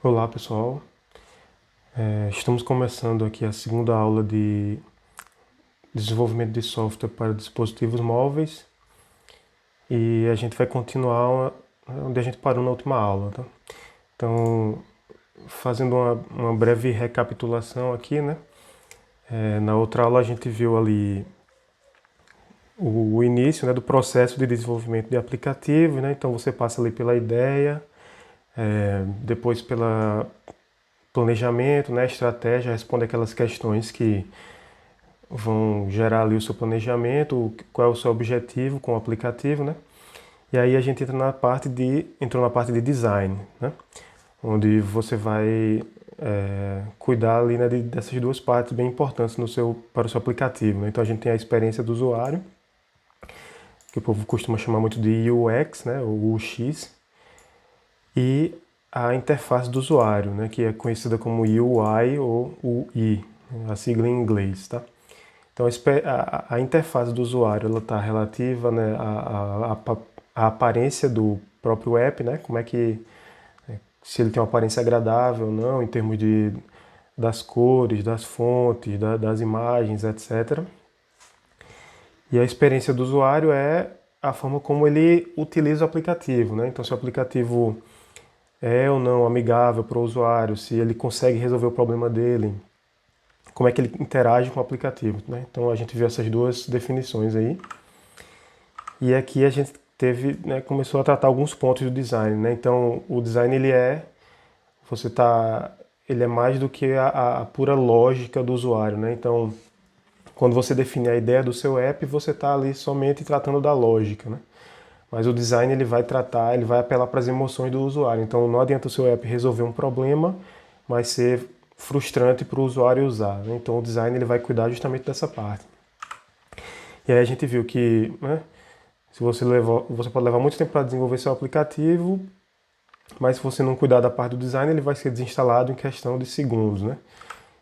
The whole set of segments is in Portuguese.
Olá pessoal, estamos começando aqui a segunda aula de desenvolvimento de software para dispositivos móveis e a gente vai continuar onde a gente parou na última aula, tá? Então, fazendo uma breve recapitulação aqui, né? Na outra aula a gente viu ali o início, né, do processo de desenvolvimento de aplicativo, né? Então você passa ali pela ideia, depois pela planejamento, né, estratégia, responde aquelas questões que vão gerar ali o seu planejamento, qual é o seu objetivo com o aplicativo, né? E aí a gente entrou na parte de design, né? Onde você vai cuidar ali, né, dessas duas partes bem importantes para o seu aplicativo, né? Então a gente tem a experiência do usuário, que o povo costuma chamar muito de UX, né, ou UX, e a interface do usuário, né, que é conhecida como UI ou UI, a sigla em inglês, tá? Então a interface do usuário ela está relativa, né, à aparência do próprio app, né, como é que se ele tem uma aparência agradável ou não, em termos das cores, das fontes, das imagens, etc. E a experiência do usuário é a forma como ele utiliza o aplicativo, né? Então se o aplicativo é ou não amigável para o usuário, se ele consegue resolver o problema dele, como é que ele interage com o aplicativo, né? Então a gente viu essas duas definições aí. E aqui a gente começou a tratar alguns pontos do design, né? Então o design ele é mais do que a pura lógica do usuário, né? Então quando você define a ideia do seu app, você está ali somente tratando da lógica, né? Mas o design ele vai apelar para as emoções do usuário. Então não adianta o seu app resolver um problema, mas ser frustrante para o usuário usar, né? Então o design ele vai cuidar justamente dessa parte. E aí a gente viu que, né, se você pode levar muito tempo para desenvolver seu aplicativo, mas se você não cuidar da parte do design, ele vai ser desinstalado em questão de segundos, né?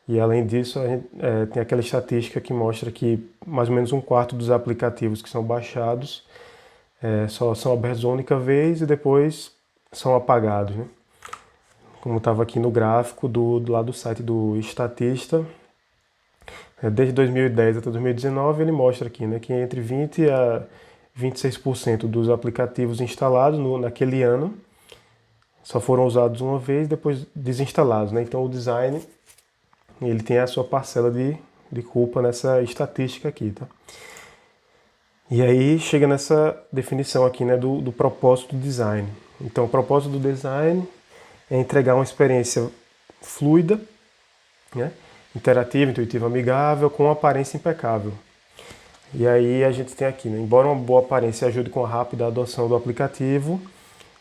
E além disso, a gente, tem aquela estatística que mostra que mais ou menos um quarto dos aplicativos que são baixados só são abertos uma única vez e depois são apagados, né? Como estava aqui no gráfico lá do site do Statista, desde 2010 até 2019 ele mostra aqui, né, que entre 20 a 26% dos aplicativos instalados naquele ano só foram usados uma vez, depois desinstalados, né? Então o design ele tem a sua parcela de culpa nessa estatística aqui, tá? E aí chega nessa definição aqui, né, do propósito do design. Então o propósito do design é entregar uma experiência fluida, né, interativa, intuitiva, amigável, com uma aparência impecável. E aí a gente tem aqui, né, embora uma boa aparência ajude com a rápida adoção do aplicativo,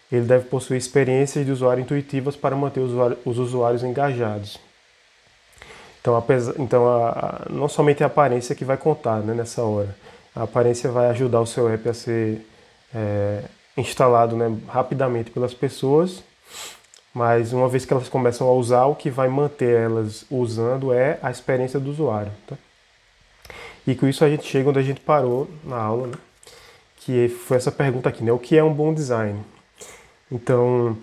ele deve possuir experiências de usuário intuitivas para manter os usuários engajados. Então não somente a aparência que vai contar, né, nessa hora. A aparência vai ajudar o seu app a ser instalado, né, rapidamente pelas pessoas, mas uma vez que elas começam a usar, o que vai manter elas usando é a experiência do usuário. Tá? E com isso a gente chega onde a gente parou na aula, né, que foi essa pergunta aqui, né, o que é um bom design? Então,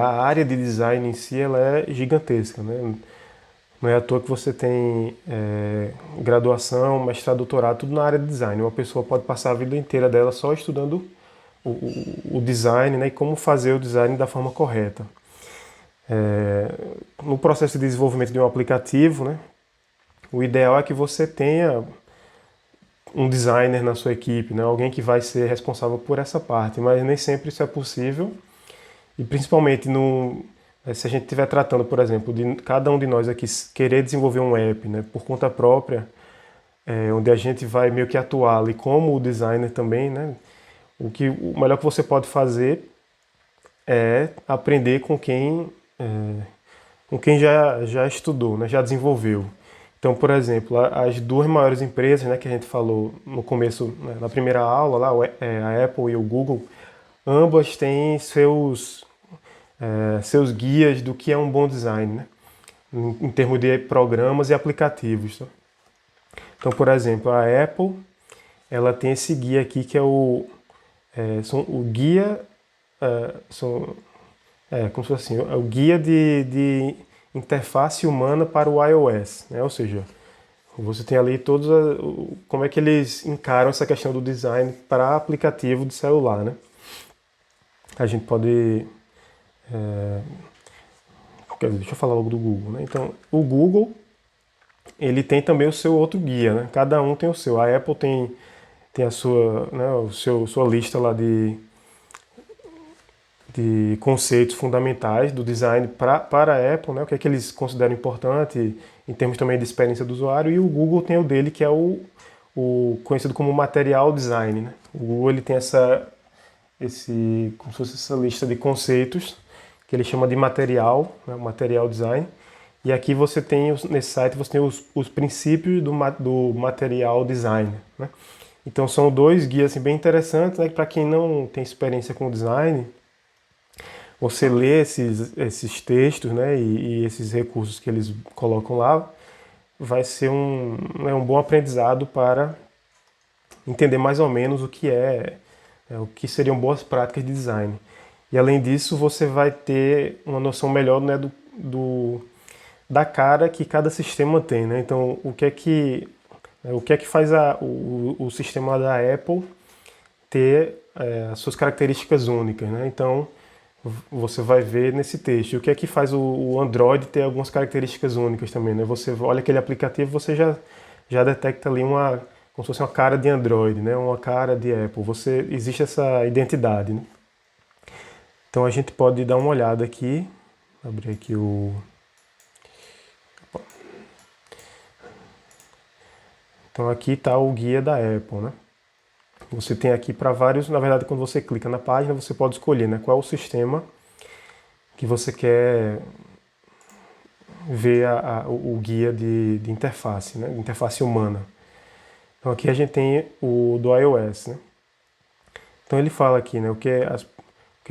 a área de design em si ela é gigantesca, né? Não é à toa que você tem graduação, mestrado, doutorado, tudo na área de design. Uma pessoa pode passar a vida inteira dela só estudando o design, né, e como fazer o design da forma correta. No processo de desenvolvimento de um aplicativo, né, o ideal é que você tenha um designer na sua equipe, né, alguém que vai ser responsável por essa parte, mas nem sempre isso é possível. E principalmente se a gente estiver tratando, por exemplo, de cada um de nós aqui querer desenvolver um app, né, por conta própria, onde a gente vai meio que atuar ali como o designer também, né, o melhor que você pode fazer é aprender com quem já estudou, né, já desenvolveu. Então, por exemplo, as duas maiores empresas, né, que a gente falou no começo, né, na primeira aula, lá, a Apple e o Google, ambas têm seus guias do que é um bom design, né, em termos de programas e aplicativos. Tá? Então, por exemplo, a Apple ela tem esse guia aqui que é o guia, são como se fosse assim, é o guia de interface humana para o iOS, né? Ou seja, você tem ali como é que eles encaram essa questão do design para aplicativo de celular, né? A gente pode, quer dizer, deixa eu falar logo do Google, né? Então, o Google, ele tem também o seu outro guia, né? Cada um tem o seu. A Apple tem a sua, né, sua lista lá de conceitos fundamentais do design para a Apple, né? O que é que eles consideram importante em termos também de experiência do usuário, e o Google tem o dele, que é o conhecido como material design, né? O Google ele tem como se fosse essa lista de conceitos que ele chama de material, né? Material design. E aqui você tem, nesse site, você tem os princípios do material design, né? Então são dois guias assim, bem interessantes, né? Para quem não tem experiência com design, você lê esses textos, né, e esses recursos que eles colocam lá, vai ser um bom aprendizado para entender mais ou menos o que seriam boas práticas de design. E além disso, você vai ter uma noção melhor, né, da cara que cada sistema tem, né? Então, o que é que faz o sistema da Apple ter as suas características únicas, né? Então, você vai ver nesse texto. E o que é que faz o Android ter algumas características únicas também, né? Você olha aquele aplicativo, você já detecta ali como se fosse uma cara de Android, né? Uma cara de Apple. Existe essa identidade, né? Então a gente pode dar uma olhada aqui, abrir aqui Então aqui está o guia da Apple, né? Você tem aqui para vários, na verdade, quando você clica na página, você pode escolher, né, qual é o sistema que você quer ver o guia de interface, né, de interface humana. Então aqui a gente tem o do iOS, né? Então ele fala aqui, né, o que é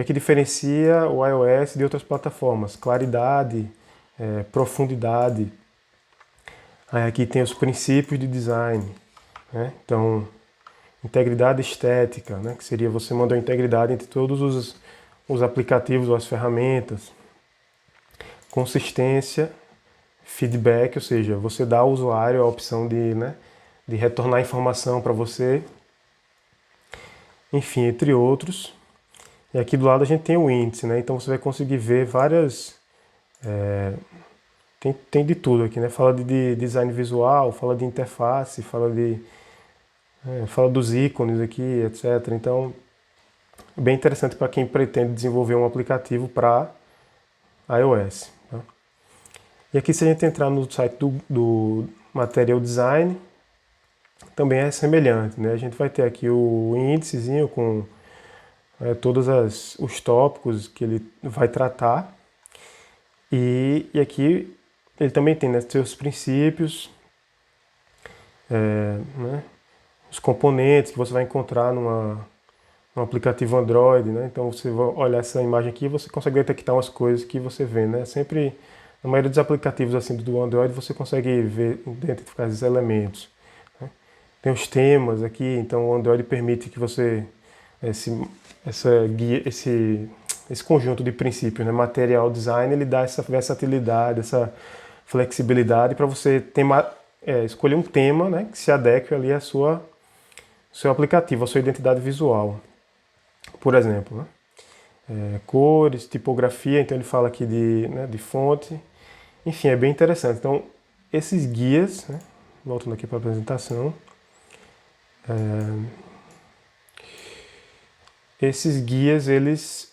que diferencia o iOS de outras plataformas: claridade, profundidade. Aí aqui tem os princípios de design, né? Então, integridade estética, né, que seria você mandar a integridade entre todos os aplicativos ou as ferramentas. Consistência, feedback, ou seja, você dá ao usuário a opção né, de retornar informação para você, enfim, entre outros. E aqui do lado a gente tem o índice, né? Então você vai conseguir ver várias. Tem de tudo aqui, né? Fala de design visual, fala de interface, fala dos ícones aqui, etc. Então, é bem interessante para quem pretende desenvolver um aplicativo para iOS. Tá? E aqui, se a gente entrar no site do Material Design, também é semelhante, né? A gente vai ter aqui o índicezinho com todos os tópicos que ele vai tratar. E aqui ele também tem, né, seus princípios, né, os componentes que você vai encontrar num aplicativo Android, né? Então você vai olhar essa imagem aqui e você consegue detectar umas coisas que você vê, né? Sempre, na maioria dos aplicativos assim do Android, você consegue ver, identificar esses elementos. Né? Tem os temas aqui, então o Android permite que você esse conjunto de princípios, né? Material design, ele dá essa versatilidade, essa flexibilidade para você escolher um tema, né, que se adeque ali à seu aplicativo, à sua identidade visual. Por exemplo, né? Cores, tipografia, então ele fala aqui de fonte. Enfim, é bem interessante. Então, esses guias, né, voltando aqui para a apresentação, esses guias, eles,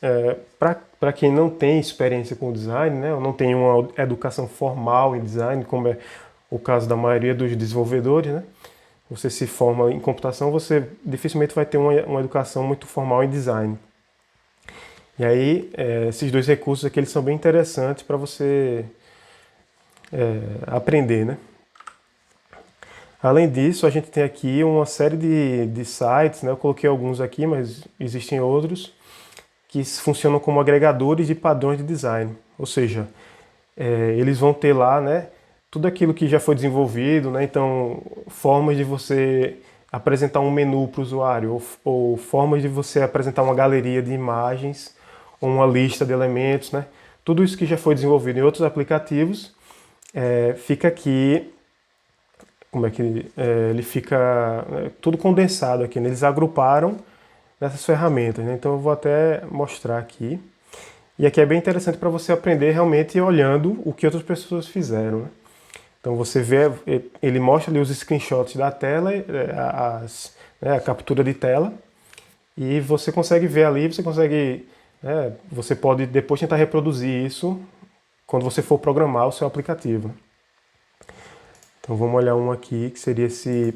para quem não tem experiência com design, né, ou não tem uma educação formal em design, como é o caso da maioria dos desenvolvedores, né, você se forma em computação, você dificilmente vai ter uma educação muito formal em design. E aí, esses dois recursos aqui, eles são bem interessantes para você aprender, né? Além disso, a gente tem aqui uma série de sites, né? Eu coloquei alguns aqui, mas existem outros, que funcionam como agregadores de padrões de design. Ou seja, eles vão ter lá, né, tudo aquilo que já foi desenvolvido, né? Então, formas de você apresentar um menu para o usuário, ou formas de você apresentar uma galeria de imagens, ou uma lista de elementos, né? Tudo isso que já foi desenvolvido em outros aplicativos fica aqui, como é que ele fica tudo condensado aqui, né? Eles agruparam nessas ferramentas, né? Então eu vou até mostrar aqui. E aqui é bem interessante para você aprender realmente olhando o que outras pessoas fizeram, né? Então você vê, ele mostra ali os screenshots da tela, a captura de tela, e você consegue ver ali, você pode depois tentar reproduzir isso quando você for programar o seu aplicativo. Então vamos olhar um aqui que seria esse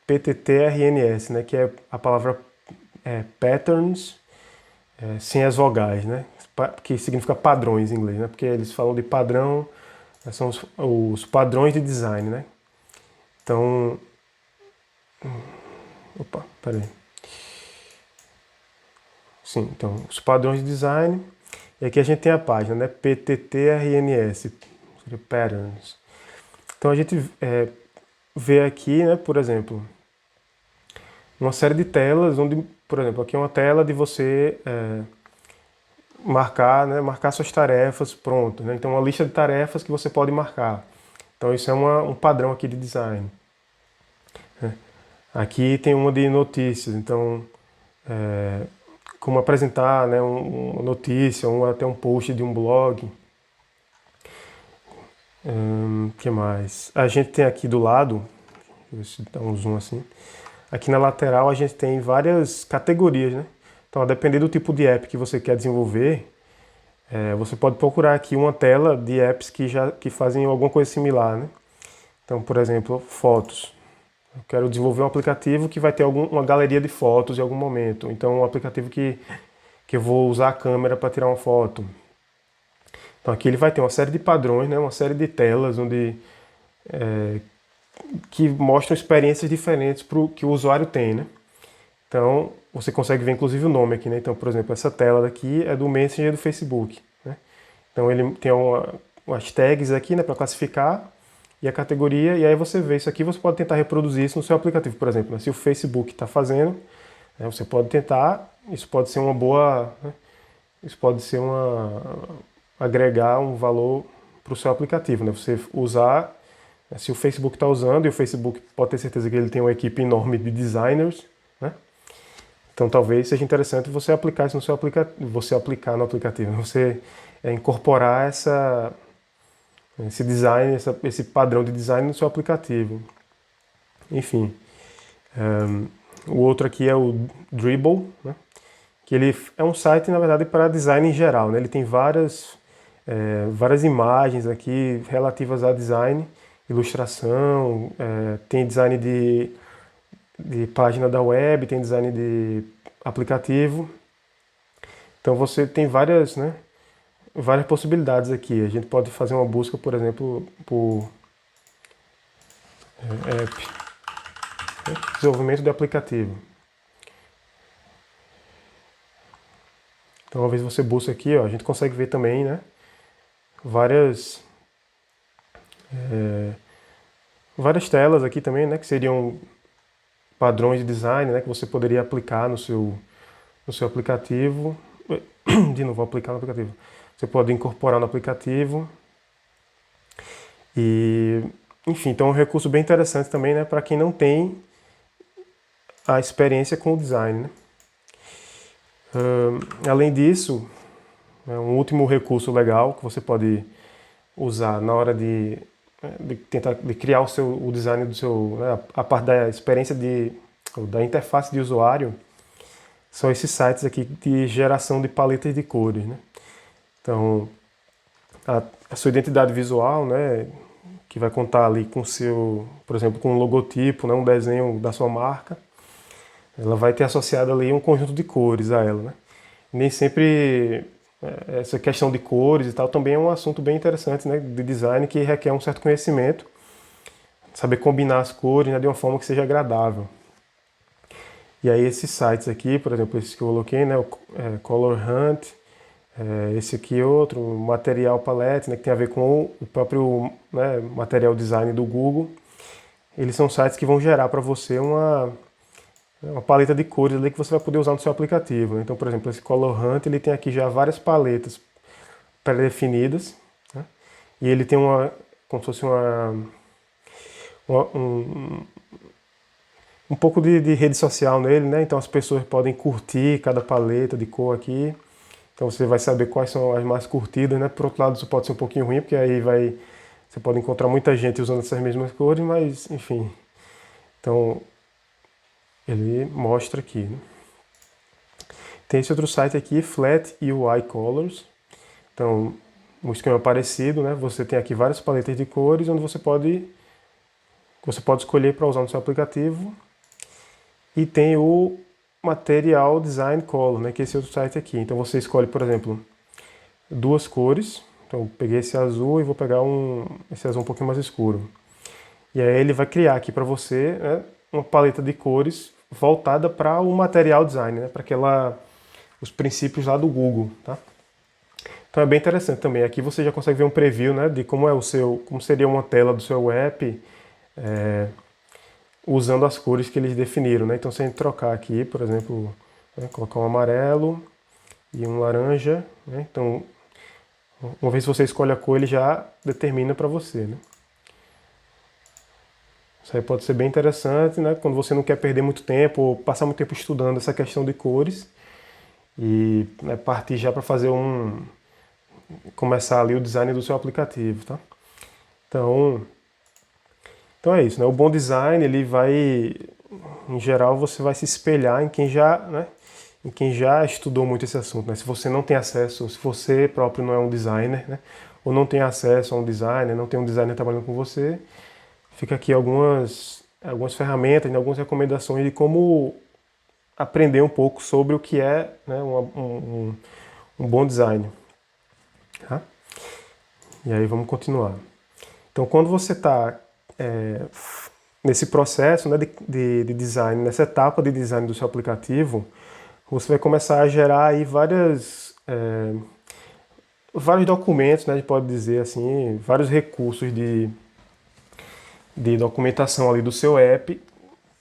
PTTRNS, né, que é a palavra patterns sem as vogais, né, que significa padrões em inglês, né, porque eles falam de padrão, são os padrões de design, né. Então, opa, peraí. Sim, então, os padrões de design. E aqui a gente tem a página, né? PTTRNS, Patterns. Então a gente vê aqui, né, por exemplo, uma série de telas, onde, por exemplo, aqui é uma tela de você marcar suas tarefas, pronto, né? Então uma lista de tarefas que você pode marcar. Então isso é um padrão aqui de design. Aqui tem uma de notícias, então como apresentar, né, uma notícia, até um post de um blog. Que mais? A gente tem aqui do lado, deixa eu dar um zoom assim. Aqui na lateral a gente tem várias categorias, né? Então, a depender do tipo de app que você quer desenvolver, você pode procurar aqui uma tela de apps que fazem alguma coisa similar, né? Então, por exemplo, fotos. Eu quero desenvolver um aplicativo que vai ter uma galeria de fotos em algum momento. Então, um aplicativo que eu vou usar a câmera para tirar uma foto. Então, aqui ele vai ter uma série de padrões, né? Uma série de telas que mostram experiências diferentes que o usuário tem, né? Então, você consegue ver inclusive o nome aqui, né? Então, por exemplo, essa tela daqui é do Messenger do Facebook, né? Então, ele tem umas tags aqui, né, para classificar e a categoria, e aí você vê isso aqui, você pode tentar reproduzir isso no seu aplicativo, por exemplo, né? Se o Facebook está fazendo, né, você pode tentar, isso pode ser uma boa, né? Isso pode ser agregar um valor para o seu aplicativo, né? Você usar, se o Facebook está usando, e o Facebook pode ter certeza que ele tem uma equipe enorme de designers, né? Então talvez seja interessante você aplicar isso no seu aplicativo, você aplicar no aplicativo, você incorporar esse design, esse padrão de design no seu aplicativo. Enfim, o outro aqui é o Dribbble, né? Que ele é um site, na verdade, para design em geral, né? Ele tem várias imagens aqui relativas a design, ilustração, tem design de página da web, tem design de aplicativo. Então você tem várias possibilidades aqui. A gente pode fazer uma busca, por exemplo, por app, né? Desenvolvimento de aplicativo. Então, uma vez você busca aqui, ó, a gente consegue ver também, né, várias telas aqui também, né, que seriam padrões de design, né, que você poderia aplicar no seu aplicativo. De novo, aplicar no aplicativo. Você pode incorporar no aplicativo. E, enfim, então é um recurso bem interessante também, né, para quem não tem a experiência com o design, né. Além disso, um último recurso legal que você pode usar na hora de tentar criar o design do seu, né, a parte da experiência da interface de usuário, são esses sites aqui de geração de paletas de cores, né? Então, a sua identidade visual, né, que vai contar ali com por exemplo, com um logotipo, né, um desenho da sua marca, ela vai ter associado ali um conjunto de cores a ela, né? Nem sempre essa questão de cores e tal também é um assunto bem interessante, né, de design, que requer um certo conhecimento, saber combinar as cores, né, de uma forma que seja agradável. E aí esses sites aqui, por exemplo, esse que eu coloquei, né, o Color Hunt, esse aqui outro, Material Palette, né, que tem a ver com o próprio, né, material design do Google. Eles são sites que vão gerar para você uma paleta de cores ali que você vai poder usar no seu aplicativo, né? Então, por exemplo, esse Color Hunt, ele tem aqui já várias paletas pré-definidas, né? E ele tem como se fosse uma- um, um pouco de rede social nele, né? Então as pessoas podem curtir cada paleta de cor aqui. Então você vai saber quais são as mais curtidas, né? Por outro lado, isso pode ser um pouquinho ruim, porque você pode encontrar muita gente usando essas mesmas cores, mas enfim. Então ele mostra aqui, né? Tem esse outro site aqui, Flat UI Colors. Então, um esquema parecido, né? Você tem aqui várias paletas de cores onde você pode escolher para usar no seu aplicativo. E tem o Material Design Color, né? Que é esse outro site aqui. Então você escolhe, por exemplo, duas cores. Então eu peguei esse azul e vou pegar esse azul um pouquinho mais escuro. E aí ele vai criar aqui para você, né, uma paleta de cores voltada para o material design, né? Para os princípios lá do Google, tá? Então é bem interessante também. Aqui você já consegue ver um preview, né, de como seria uma tela do seu app, usando as cores que eles definiram, né? Então se a gente trocar aqui, por exemplo, né, colocar um amarelo e um laranja, né? Então uma vez que você escolhe a cor, ele já determina para você, né? Isso aí pode ser bem interessante, né? Quando você não quer perder muito tempo ou passar muito tempo estudando essa questão de cores e, né, partir já para começar ali o design do seu aplicativo, tá? Então, então é isso, né? O bom design, ele vai, em geral, você vai se espelhar em quem já, né? Em quem já estudou muito esse assunto, né? Se você não tem acesso, se você próprio não é um designer, né? Ou não tem acesso a um designer, não tem um designer trabalhando com você, fica aqui algumas ferramentas, né? Algumas recomendações de como aprender um pouco sobre o que é, né, um bom design. Tá? E aí vamos continuar. Então, quando você está nesse processo, né, de design, nessa etapa de design do seu aplicativo, você vai começar a gerar aí vários documentos, né, a gente pode dizer assim, vários recursos de documentação ali do seu app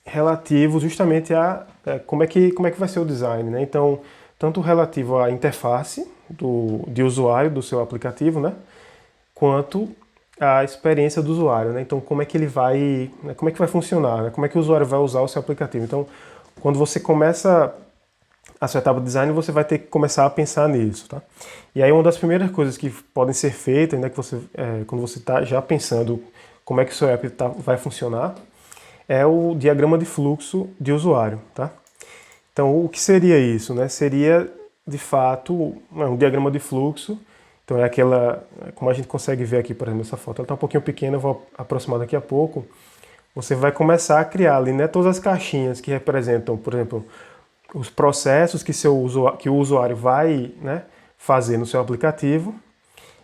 relativos justamente a como é que vai ser o design, né? Então, tanto relativo à interface de usuário do seu aplicativo, né, quanto à experiência do usuário, né? Então, como é que ele vai, né, como é que vai funcionar, né? Como é que o usuário vai usar o seu aplicativo? Então, quando você começa a sua etapa de design, você vai ter que começar a pensar nisso, tá? E aí uma das primeiras coisas que podem ser feitas, né, quando você está já pensando como é que o seu app vai funcionar, é o diagrama de fluxo de usuário, tá? Então, o que seria isso, né? Seria, de fato, um diagrama de fluxo. Então, como a gente consegue ver aqui, por exemplo, essa foto, ela está um pouquinho pequena, eu vou aproximar daqui a pouco. Você vai começar a criar ali, né, todas as caixinhas que representam, por exemplo, os processos que o usuário vai, né, fazer no seu aplicativo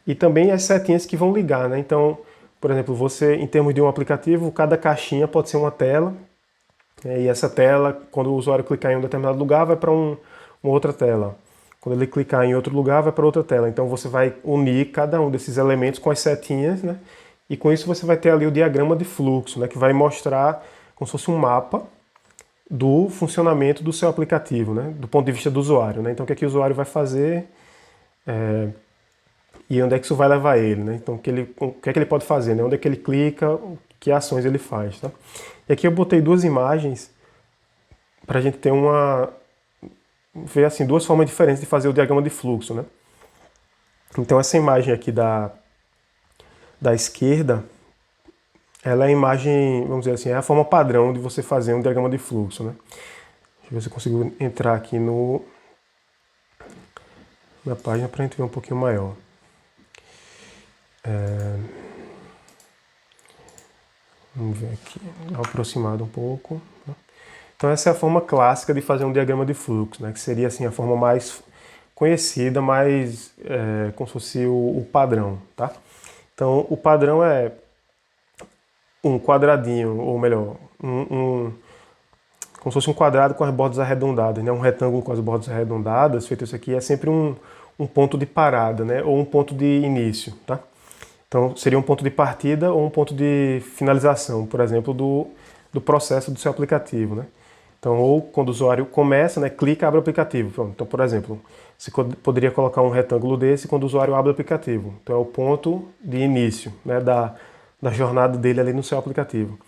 e também as setinhas que vão ligar, né? Então, por exemplo, em termos de um aplicativo, cada caixinha pode ser uma tela, né, e essa tela, quando o usuário clicar em um determinado lugar, vai para uma outra tela. Quando ele clicar em outro lugar, vai para outra tela. Então você vai unir cada um desses elementos com as setinhas, né? E com isso você vai ter ali o diagrama de fluxo, né, que vai mostrar como se fosse um mapa do funcionamento do seu aplicativo, né, do ponto de vista do usuário, né? Então o que é que o usuário vai fazer e onde é que isso vai levar ele, né? Então o que é que ele pode fazer, né? Onde é que ele clica, que ações ele faz, tá? E aqui eu botei duas imagens para a gente ter ver assim duas formas diferentes de fazer o diagrama de fluxo, né? Então essa imagem aqui da esquerda, ela é a imagem, vamos dizer assim, é a forma padrão de você fazer um diagrama de fluxo, né? Deixa eu ver se eu consigo entrar aqui na página para a gente ver um pouquinho maior. Vamos ver aqui, dar uma aproximada um pouco. Então essa é a forma clássica de fazer um diagrama de fluxo, né? Que seria assim a forma mais conhecida, mais como se fosse o padrão, tá? Então o padrão é um quadradinho, ou melhor, como se fosse um quadrado com as bordas arredondadas, né? Um retângulo com as bordas arredondadas, feito isso aqui, é sempre um ponto de parada, né? Ou um ponto de início, tá? Então seria um ponto de partida ou um ponto de finalização, por exemplo, do processo do seu aplicativo, né? Então, ou quando o usuário começa, né, clica, abre o aplicativo. Pronto. Então, por exemplo, você poderia colocar um retângulo desse quando o usuário abre o aplicativo. Então, é o ponto de início, né, da jornada dele ali no seu aplicativo.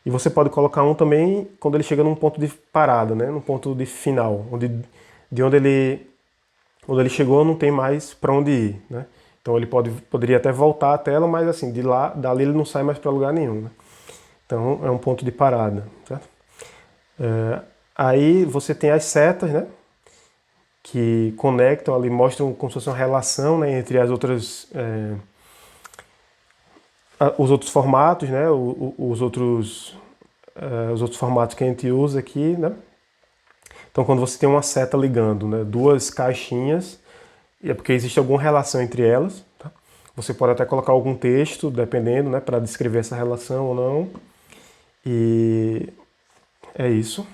E você pode colocar um também quando ele chega num ponto de parada, né, num ponto de final, de onde ele chegou não tem mais para onde ir, né? Então ele poderia até voltar à tela, mas assim, dali ele não sai mais para lugar nenhum, né? Então é um ponto de parada, certo? Aí você tem as setas, né? Que conectam ali, mostram como se fosse uma relação, né, entre as outras, os outros formatos, né? Os outros formatos que a gente usa aqui, né? Então quando você tem uma seta ligando, né, duas caixinhas, é porque existe alguma relação entre elas, tá? Você pode até colocar algum texto, dependendo, né, para descrever essa relação ou não. E é isso.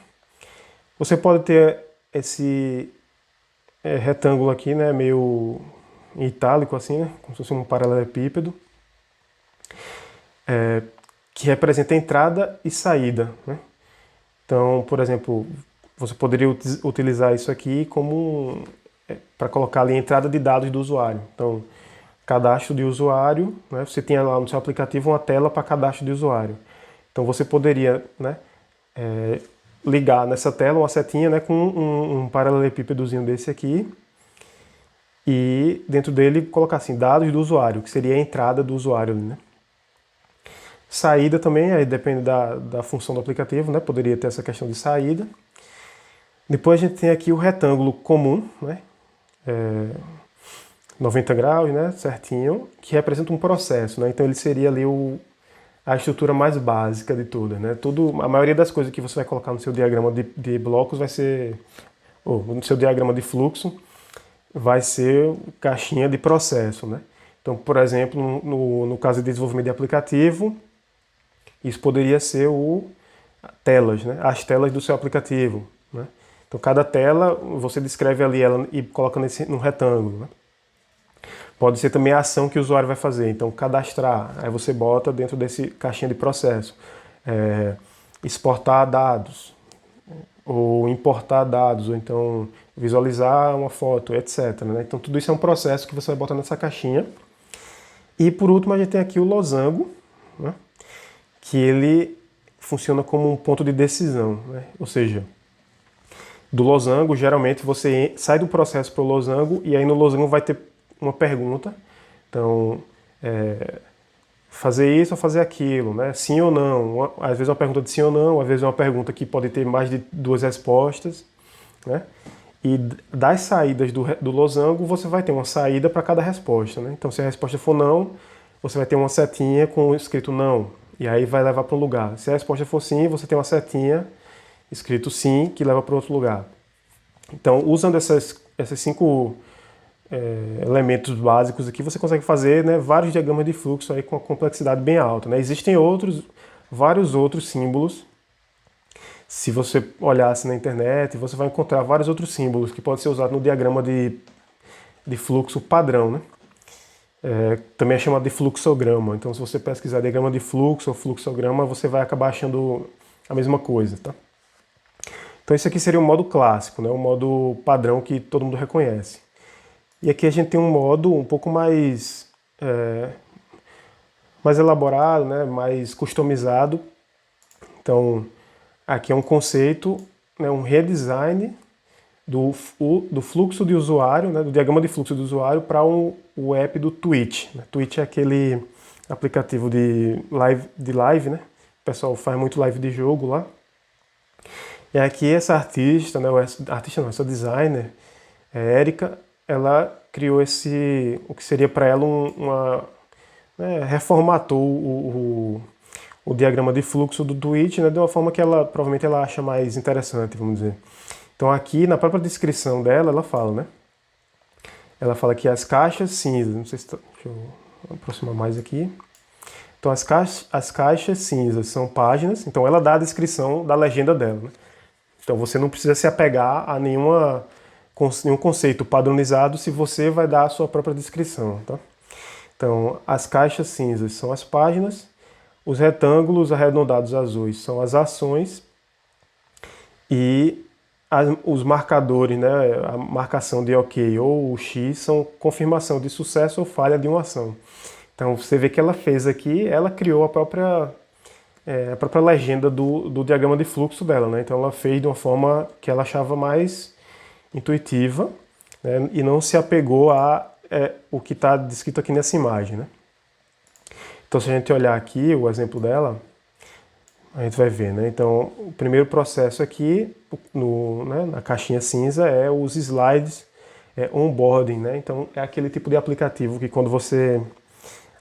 Você pode ter esse retângulo aqui, né, meio em itálico assim, né, como se fosse um paralelepípedo, que representa entrada e saída, né? Então, por exemplo, você poderia utilizar isso aqui como para colocar ali a entrada de dados do usuário. Então, cadastro de usuário, né? Você tem lá no seu aplicativo uma tela para cadastro de usuário. Então você poderia, né, ligar nessa tela uma setinha, né, com um paralelepípedozinho desse aqui e dentro dele colocar assim, dados do usuário, que seria a entrada do usuário, né? Saída também, aí depende da função do aplicativo, né? Poderia ter essa questão de saída. Depois a gente tem aqui o retângulo comum, né? 90 graus, né? Certinho, que representa um processo, né? Então ele seria ali a estrutura mais básica de tudo, né? A maioria das coisas que você vai colocar no seu diagrama de blocos vai ser, ou no seu diagrama de fluxo, vai ser caixinha de processo, né? Então, por exemplo, no caso de desenvolvimento de aplicativo, isso poderia ser telas, né? As telas do seu aplicativo, né? Então, cada tela, você descreve ali ela e coloca num retângulo, né? Pode ser também a ação que o usuário vai fazer. Então, cadastrar, aí você bota dentro desse caixinha de processo. Exportar dados, ou importar dados, ou então visualizar uma foto, etc, né? Então, tudo isso é um processo que você vai botar nessa caixinha. E, por último, a gente tem aqui o losango, né? Que ele funciona como um ponto de decisão, né? Ou seja, do losango, geralmente você sai do processo para o losango e aí no losango vai ter uma pergunta. Então, fazer isso ou fazer aquilo, né? Sim ou não. Às vezes uma pergunta de sim ou não, às vezes uma pergunta que pode ter mais de duas respostas, né? E das saídas do losango, você vai ter uma saída para cada resposta, né? Então, se a resposta for não, você vai ter uma setinha com escrito não, e aí vai levar para um lugar. Se a resposta for sim, você tem uma setinha escrito sim, que leva para outro lugar. Então, usando esses 5 elementos básicos aqui, você consegue fazer, né, vários diagramas de fluxo aí com uma complexidade bem alta, né? Existem vários outros símbolos. Se você olhasse na internet, você vai encontrar vários outros símbolos que podem ser usados no diagrama de fluxo padrão, né? Também é chamado de fluxograma. Então, se você pesquisar diagrama de fluxo ou fluxograma, você vai acabar achando a mesma coisa, tá? Então, esse aqui seria o modo clássico, né? O modo padrão que todo mundo reconhece. E aqui a gente tem um modo um pouco mais elaborado, né? Mais customizado. Então, aqui é um conceito, né? Um redesign do fluxo de usuário, né? Do diagrama de fluxo do usuário para o app do Twitch, né? Twitch é aquele aplicativo de live, né? O pessoal faz muito live de jogo lá. E aqui essa artista, né? Essa designer, Érica, ela criou o que seria para ela reformatou o diagrama de fluxo do Twitch, né, de uma forma que provavelmente ela acha mais interessante, vamos dizer. Então aqui na própria descrição dela, ela fala, né? Ela fala que as caixas cinzas, não sei se deixa eu aproximar mais aqui. Então as caixas cinzas são páginas, então ela dá a descrição da legenda dela, né? Então você não precisa se apegar a nenhum conceito padronizado se você vai dar a sua própria descrição, tá? Então, as caixas cinzas são as páginas, os retângulos arredondados azuis são as ações e os marcadores, né, a marcação de OK ou o X são confirmação de sucesso ou falha de uma ação. Então você vê que ela fez aqui, ela criou a própria legenda do diagrama de fluxo dela, né? Então ela fez de uma forma que ela achava mais intuitiva, né, e não se apegou a o que está descrito aqui nessa imagem, né? Então se a gente olhar aqui o exemplo dela, a gente vai ver, né? Então o primeiro processo aqui né, na caixinha cinza é os slides onboarding, né? Então é aquele tipo de aplicativo que quando você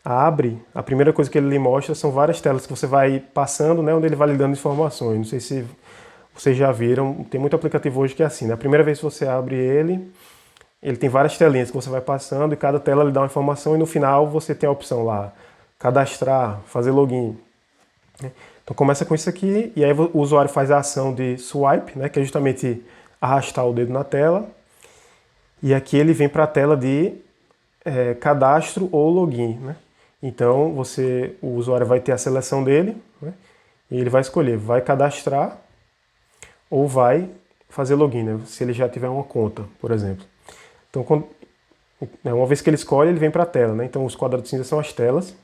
abre, a primeira coisa que ele lhe mostra são várias telas que você vai passando, né, onde ele vai lhe dando informações. Não sei se vocês já viram, tem muito aplicativo hoje que é assim, né? A primeira vez que você abre ele tem várias telinhas que você vai passando e cada tela lhe dá uma informação e no final você tem a opção lá, cadastrar, fazer login. Então começa com isso aqui e aí o usuário faz a ação de swipe, né, que é justamente arrastar o dedo na tela. E aqui ele vem para a tela de cadastro ou login, né? Então o usuário vai ter a seleção dele, né, e ele vai escolher, vai cadastrar ou vai fazer login, né, se ele já tiver uma conta, por exemplo. Então, uma vez que ele escolhe, ele vem para a tela, né? Então os quadrados cinza são as telas.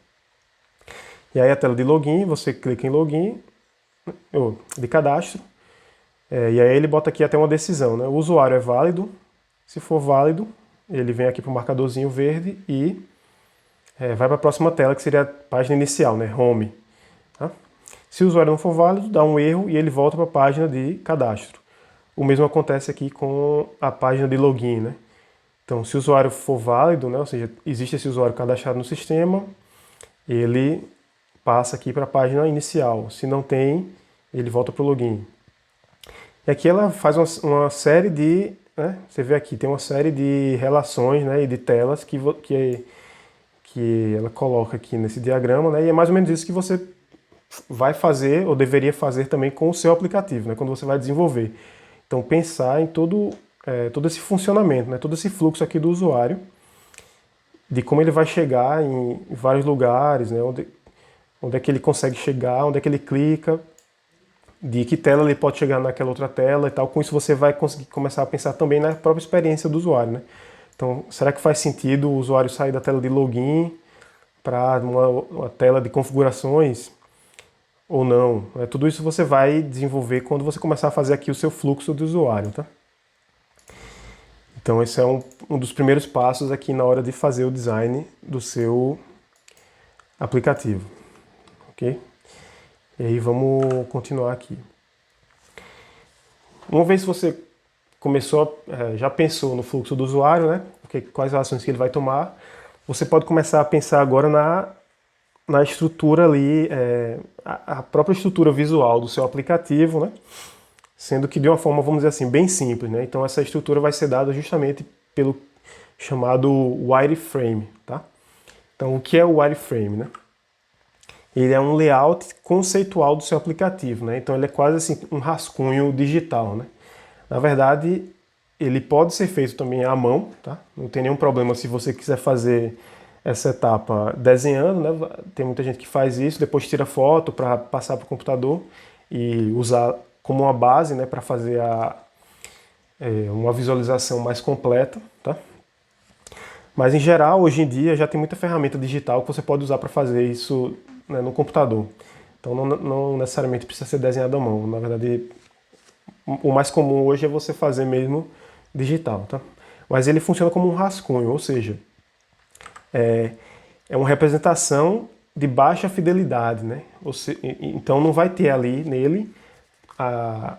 E aí a tela de login, você clica em login, ou de cadastro, e aí ele bota aqui até uma decisão, né? O usuário é válido, se for válido, ele vem aqui para o marcadorzinho verde e vai para a próxima tela, que seria a página inicial, né? Home. Tá? Se o usuário não for válido, dá um erro e ele volta para a página de cadastro. O mesmo acontece aqui com a página de login, né? Então, se o usuário for válido, né? Ou seja, existe esse usuário cadastrado no sistema, ele passa aqui para a página inicial. Se não tem, ele volta para o login. E aqui ela faz uma série de, né? Você vê aqui, tem uma série de relações, né? E de telas que ela coloca aqui nesse diagrama, né? E é mais ou menos isso que você vai fazer ou deveria fazer também com o seu aplicativo, né? Quando você vai desenvolver. Então pensar em todo esse funcionamento, né? Todo esse fluxo aqui do usuário, de como ele vai chegar em vários lugares, né? Onde é que ele consegue chegar, onde é que ele clica, de que tela ele pode chegar naquela outra tela e tal. Com isso você vai conseguir começar a pensar também na própria experiência do usuário, né? Então, será que faz sentido o usuário sair da tela de login para uma tela de configurações ou não? Tudo isso você vai desenvolver quando você começar a fazer aqui o seu fluxo de usuário, tá? Então esse é um dos primeiros passos aqui na hora de fazer o design do seu aplicativo, ok? E aí vamos continuar aqui. Uma vez que você começou, já pensou no fluxo do usuário, né? Quais ações que ele vai tomar, você pode começar a pensar agora na estrutura ali, a própria estrutura visual do seu aplicativo, né? Sendo que de uma forma, vamos dizer assim, bem simples, né? Então essa estrutura vai ser dada justamente pelo chamado wireframe, tá? Então o que é o wireframe, né? Ele é um layout conceitual do seu aplicativo, né? Então ele é quase assim um rascunho digital, né? Na verdade, ele pode ser feito também à mão, tá? Não tem nenhum problema se você quiser fazer essa etapa desenhando, né? Tem muita gente que faz isso, depois tira foto para passar para o computador e usar como uma base, né, para fazer uma visualização mais completa, tá? Mas em geral, hoje em dia, já tem muita ferramenta digital que você pode usar para fazer isso, né, no computador. Então não necessariamente precisa ser desenhado à mão. Na verdade, o mais comum hoje é você fazer mesmo digital, tá? Mas ele funciona como um rascunho, ou seja, é uma representação de baixa fidelidade, né? Então não vai ter ali nele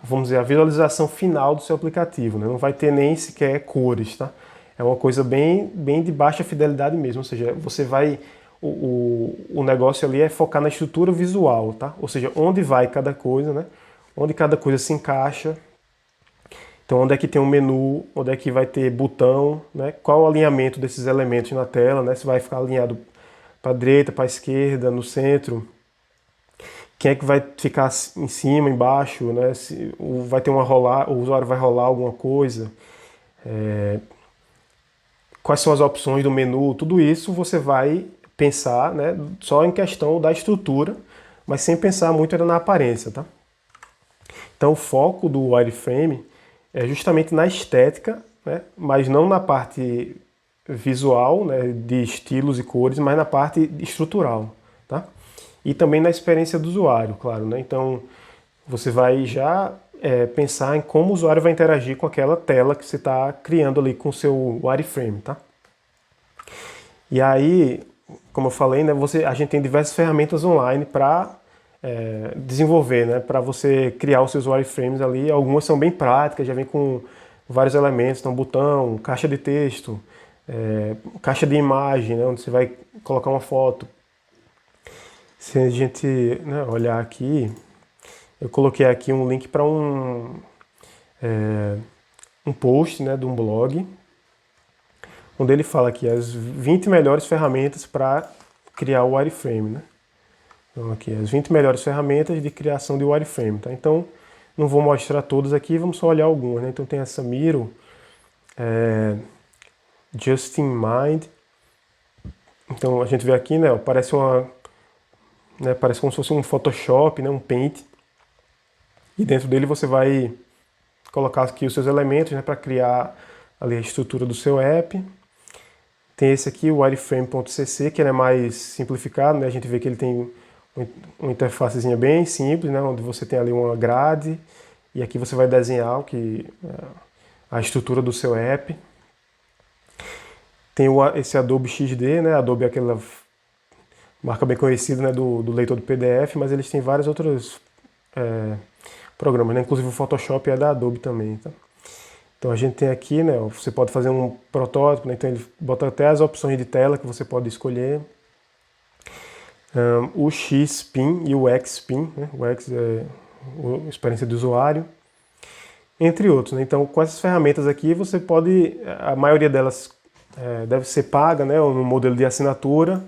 vamos dizer, a visualização final do seu aplicativo, né? Não vai ter nem sequer cores, tá? É uma coisa bem de baixa fidelidade mesmo, ou seja, você vai, o negócio ali é focar na estrutura visual, tá? Ou seja, onde vai cada coisa, né? Onde cada coisa se encaixa. Então, onde é que tem um menu, onde é que vai ter botão, né? Qual o alinhamento desses elementos na tela, né? Se vai ficar alinhado para a direita, para a esquerda, no centro. Quem é que vai ficar em cima, embaixo, né? Vai ter o usuário vai rolar alguma coisa. Quais são as opções do menu? Tudo isso você vai pensar, né? Só em questão da estrutura, mas sem pensar muito na aparência, tá? Então o foco do wireframe é justamente na estética, né? Mas não na parte visual, né, de estilos e cores, mas na parte estrutural, tá? E também na experiência do usuário, claro, né? Então você vai já pensar em como o usuário vai interagir com aquela tela que você está criando ali com o seu wireframe, tá? E aí, como eu falei, né, a gente tem diversas ferramentas online para desenvolver, né, para você criar os seus wireframes ali. Algumas são bem práticas, já vem com vários elementos, então botão, caixa de texto, caixa de imagem, né, onde você vai colocar uma foto. Se a gente, né, olhar aqui, eu coloquei aqui um link para um post, né, de um blog, onde ele fala aqui as 20 melhores ferramentas para criar o wireframe, né? Então aqui, as 20 melhores ferramentas de criação de wireframe, tá? Então, não vou mostrar todas aqui, vamos só olhar algumas, né? Então tem essa Miro, Just in Mind. Então a gente vê aqui, né, parece parece como se fosse um Photoshop, né, um Paint. E dentro dele você vai colocar aqui os seus elementos, né, para criar ali a estrutura do seu app. Tem esse aqui, o wireframe.cc, que ele é mais simplificado, né? A gente vê que ele tem uma interfacezinha bem simples, né? Onde você tem ali uma grade e aqui você vai desenhar a estrutura do seu app. Tem esse Adobe XD, né? Adobe é aquela marca bem conhecida, né? do leitor do PDF, mas eles têm vários outros programas, né? Inclusive o Photoshop é da Adobe também, tá? Então a gente tem aqui, né, você pode fazer um protótipo, né, então ele bota até as opções de tela que você pode escolher. O X-Spin e o X-Spin, né, o X é a experiência do usuário, entre outros, né? Então com essas ferramentas aqui você pode, a maioria delas deve ser paga, né, ou no modelo de assinatura,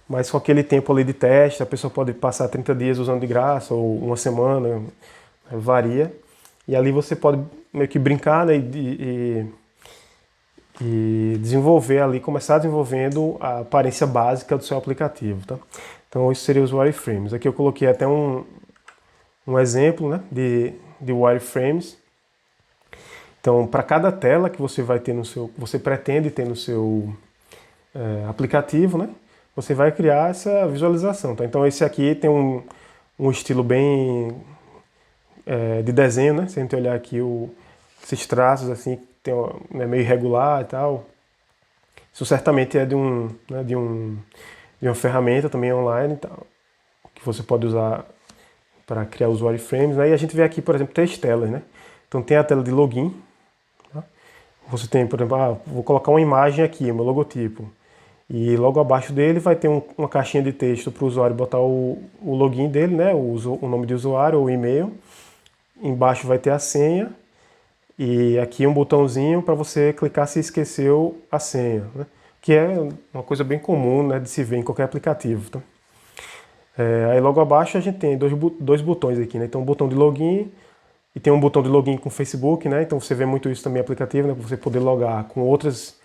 mas com aquele tempo ali de teste, a pessoa pode passar 30 dias usando de graça, ou uma semana, varia. E ali você pode meio que brincar, né, e desenvolver ali, começar desenvolvendo a aparência básica do seu aplicativo, tá? Então isso seria os wireframes. Aqui eu coloquei até um exemplo, né, de wireframes. Então para cada tela que você vai ter você pretende ter no seu aplicativo, né, você vai criar essa visualização, tá? Então esse aqui tem um estilo bem de desenho, né? Se a gente olhar aqui esses traços assim, é meio irregular e tal. Isso certamente é de uma ferramenta também online, tal, que você pode usar para criar os wireframes, né? E a gente vê aqui, por exemplo, 3 telas, né? Então tem a tela de login. Tá? Você tem, por exemplo, vou colocar uma imagem aqui, meu logotipo. E logo abaixo dele vai ter uma caixinha de texto para o usuário botar o login dele, né? O nome de usuário ou o e-mail. Embaixo vai ter a senha e aqui um botãozinho para você clicar se esqueceu a senha, né? Que é uma coisa bem comum, né, de se ver em qualquer aplicativo. Tá? Aí logo abaixo a gente tem dois botões aqui, né? Então um botão de login e tem um botão de login com Facebook, né? Então você vê muito isso também no aplicativo, né? Para você poder logar com outras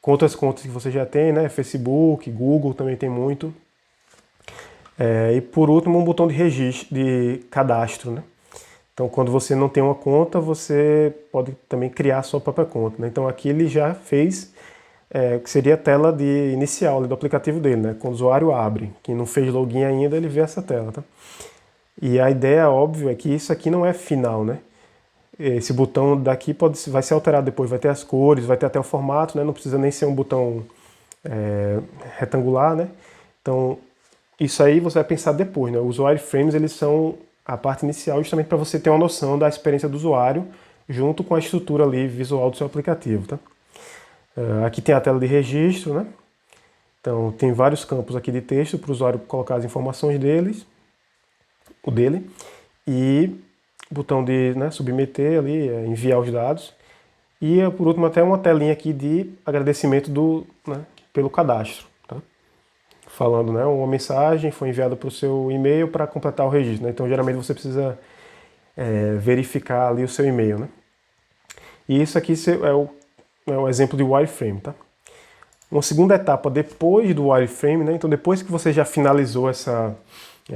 contas que você já tem, né? Facebook, Google também tem muito. E por último um botão de registro, de cadastro, né? Então, quando você não tem uma conta, você pode também criar a sua própria conta, né? Então, aqui ele já fez, que seria a tela inicial do aplicativo dele, né? Quando o usuário abre. Quem não fez login ainda, ele vê essa tela, tá? E a ideia, óbvio, é que isso aqui não é final, né? Esse botão daqui vai ser alterado depois, vai ter as cores, vai ter até o formato, né? Não precisa nem ser um botão retangular, né? Então, isso aí você vai pensar depois, né? Os wireframes, eles são a parte inicial justamente para você ter uma noção da experiência do usuário junto com a estrutura ali visual do seu aplicativo, tá? Aqui tem a tela de registro, né? Então tem vários campos aqui de texto para o usuário colocar as informações dele e botão de, né, submeter ali, enviar os dados e por último até uma telinha aqui de agradecimento pelo cadastro. Falando, né, uma mensagem foi enviada para o seu e-mail para completar o registro, né? Então geralmente você precisa verificar ali o seu e-mail, né? E isso aqui é o exemplo de wireframe, tá? Uma segunda etapa depois do wireframe, né? Então depois que você já finalizou essa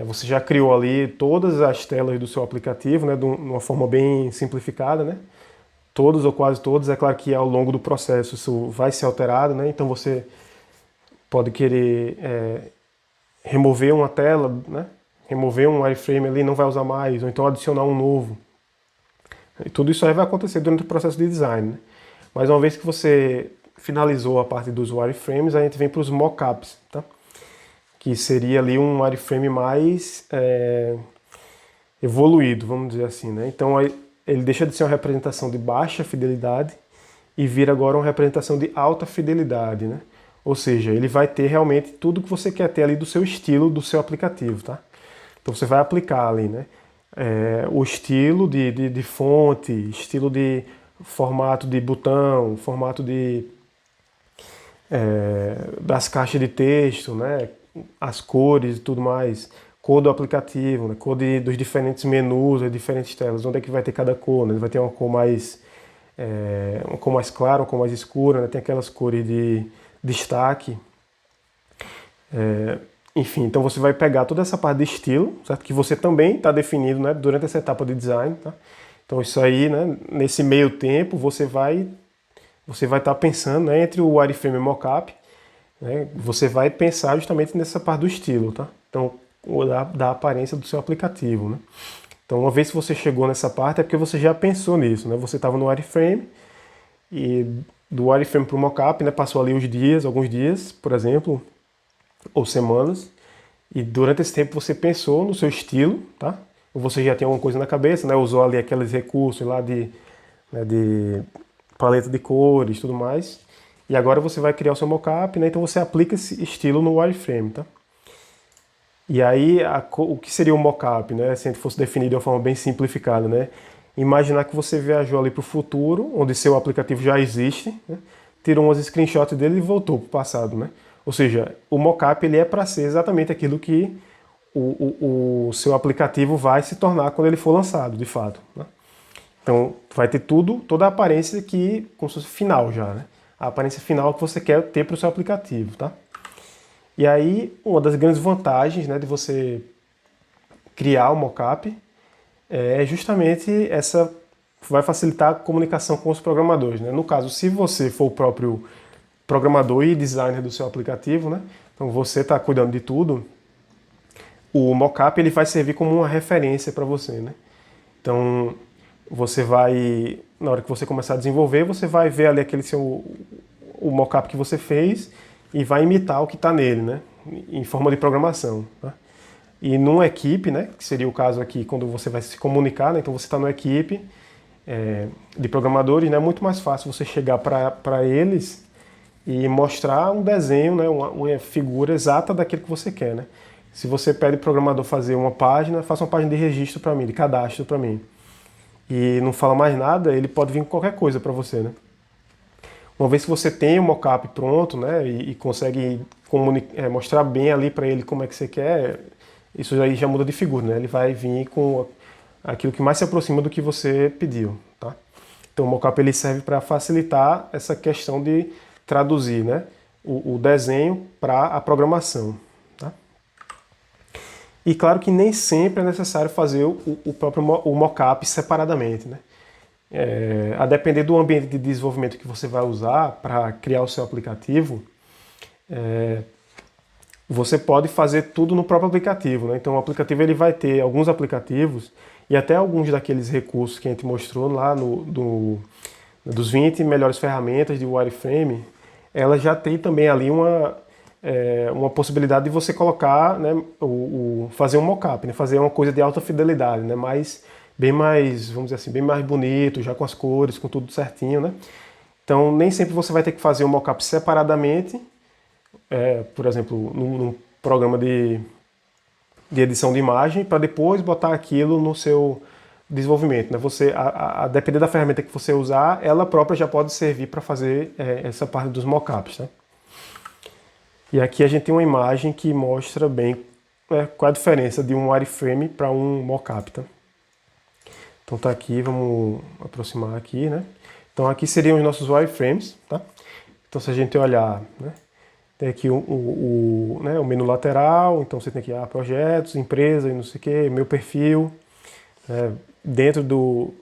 Você já criou ali todas as telas do seu aplicativo, né, de uma forma bem simplificada, né? Todos ou quase todos. É claro que ao longo do processo isso vai ser alterado, né? Então você pode querer remover uma tela, né? Remover um wireframe ali, não vai usar mais, ou então adicionar um novo. E tudo isso aí vai acontecer durante o processo de design, né? Mas uma vez que você finalizou a parte dos wireframes, a gente vem para os mockups, tá? Que seria ali um wireframe mais evoluído, vamos dizer assim, né? Então ele deixa de ser uma representação de baixa fidelidade e vira agora uma representação de alta fidelidade, né? Ou seja, ele vai ter realmente tudo que você quer ter ali do seu estilo, do seu aplicativo, tá? Então você vai aplicar ali, né? O estilo de fonte, estilo de formato de botão, formato das caixas de texto, né? As cores e tudo mais, cor do aplicativo, né? Cor dos diferentes menus, das diferentes telas, onde é que vai ter cada cor, né? Vai ter uma cor mais clara, uma cor mais escura, né? Tem aquelas cores de destaque. Enfim, então você vai pegar toda essa parte de estilo, certo? Que você também está definindo, né, durante essa etapa de design, tá? Então isso aí, né, nesse meio tempo, você vai estar pensando, né, entre o wireframe e o mockup, né, você vai pensar justamente nessa parte do estilo, tá? Então, da aparência do seu aplicativo, né? Então, uma vez que você chegou nessa parte, é porque você já pensou nisso, né? Você estava no wireframe e do wireframe para o mockup, né, passou ali alguns dias, por exemplo, ou semanas, e durante esse tempo você pensou no seu estilo, tá? Ou você já tem alguma coisa na cabeça, né? Usou ali aqueles recursos lá de paleta de cores e tudo mais. E agora você vai criar o seu mockup, né? Então você aplica esse estilo no wireframe, tá? E aí, o que seria o mockup, né? Se a gente fosse definir de uma forma bem simplificada, né? Imaginar que você viajou ali para o futuro, onde seu aplicativo já existe, né? Tirou umas screenshots dele e voltou para o passado, né? Ou seja, o mockup ele é para ser exatamente aquilo que o seu aplicativo vai se tornar quando ele for lançado, de fato, né? Então, vai ter toda a aparência que, como se fosse final já, né? A aparência final que você quer ter para o seu aplicativo, tá? E aí, uma das grandes vantagens, né, de você criar o mockup é justamente essa, vai facilitar a comunicação com os programadores, né? No caso, se você for o próprio programador e designer do seu aplicativo, né? Então você está cuidando de tudo, o mockup ele vai servir como uma referência para você, né? Então você vai, na hora que você começar a desenvolver, você vai ver ali o mockup que você fez e vai imitar o que está nele, né? Em forma de programação, tá? E numa equipe, né? Que seria o caso aqui quando você vai se comunicar, né? Então você está numa equipe de programadores, né? É muito mais fácil você chegar para eles e mostrar um desenho, né? Uma figura exata daquilo que você quer, né? Se você pede o programador fazer uma página, faça uma página de registro para mim, de cadastro para mim, e não fala mais nada, ele pode vir com qualquer coisa para você, né? Uma vez que você tem o mockup pronto, né, e consegue mostrar bem ali para ele como é que você quer, isso aí já muda de figura, né? Ele vai vir com aquilo que mais se aproxima do que você pediu, tá? Então o mockup ele serve para facilitar essa questão de traduzir, né, o desenho para a programação, tá? E claro que nem sempre é necessário fazer o próprio mockup separadamente, né? A depender do ambiente de desenvolvimento que você vai usar para criar o seu aplicativo, você pode fazer tudo no próprio aplicativo, né? Então o aplicativo ele vai ter alguns aplicativos e até alguns daqueles recursos que a gente mostrou lá dos 20 melhores ferramentas de wireframe, ela já tem também ali uma possibilidade de você colocar, né, fazer um mockup, né, fazer uma coisa de alta fidelidade, né, bem mais, vamos dizer assim, bem mais bonito, já com as cores, com tudo certinho, né? Então nem sempre você vai ter que fazer um mockup separadamente, por exemplo, num programa de edição de imagem, para depois botar aquilo no seu desenvolvimento, né? Você, a depender da ferramenta que você usar, ela própria já pode servir para fazer essa parte dos mockups, né? E aqui a gente tem uma imagem que mostra bem qual é a diferença de um wireframe para um mockup, tá? Então tá aqui, vamos aproximar aqui, né? Então aqui seriam os nossos wireframes, tá? Então se a gente olhar, né, tem aqui né, o menu lateral, então você tem aqui projetos, empresa e não sei o que, meu perfil. Dentro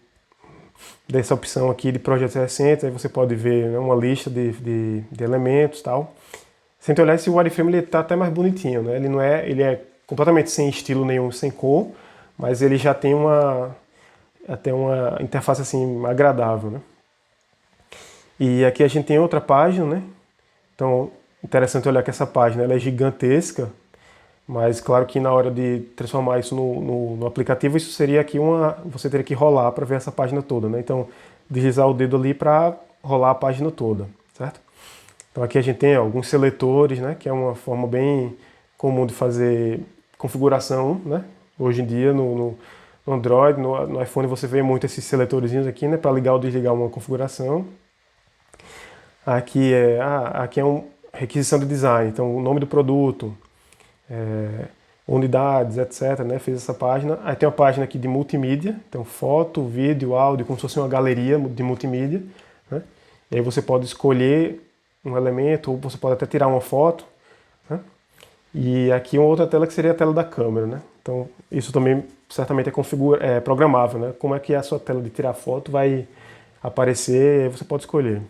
dessa opção aqui de projetos recentes, aí você pode ver, né, uma lista de elementos e tal. Sem te olhar, esse wireframe ele tá até mais bonitinho, né? Ele é completamente sem estilo nenhum, sem cor, mas ele já tem até uma interface assim agradável, né? E aqui a gente tem outra página, né? Então, interessante olhar que essa página ela é gigantesca, mas claro que na hora de transformar isso no aplicativo, isso seria aqui você teria que rolar para ver essa página toda, né? Então, deslizar o dedo ali para rolar a página toda, certo? Então aqui a gente tem alguns seletores, né? Que é uma forma bem comum de fazer configuração, né? Hoje em dia no Android, no iPhone você vê muito esses seletorzinhos aqui, né? Para ligar ou desligar uma configuração. Aqui é uma requisição de design, então o nome do produto, unidades, etc, né? Fez essa página. Aí tem uma página aqui de multimídia, então foto, vídeo, áudio, como se fosse uma galeria de multimídia, né? E aí você pode escolher um elemento, ou você pode até tirar uma foto, né? E aqui uma outra tela que seria a tela da câmera, né? Então isso também certamente é programável, né? Como é que a sua tela de tirar foto vai aparecer, aí você pode escolher.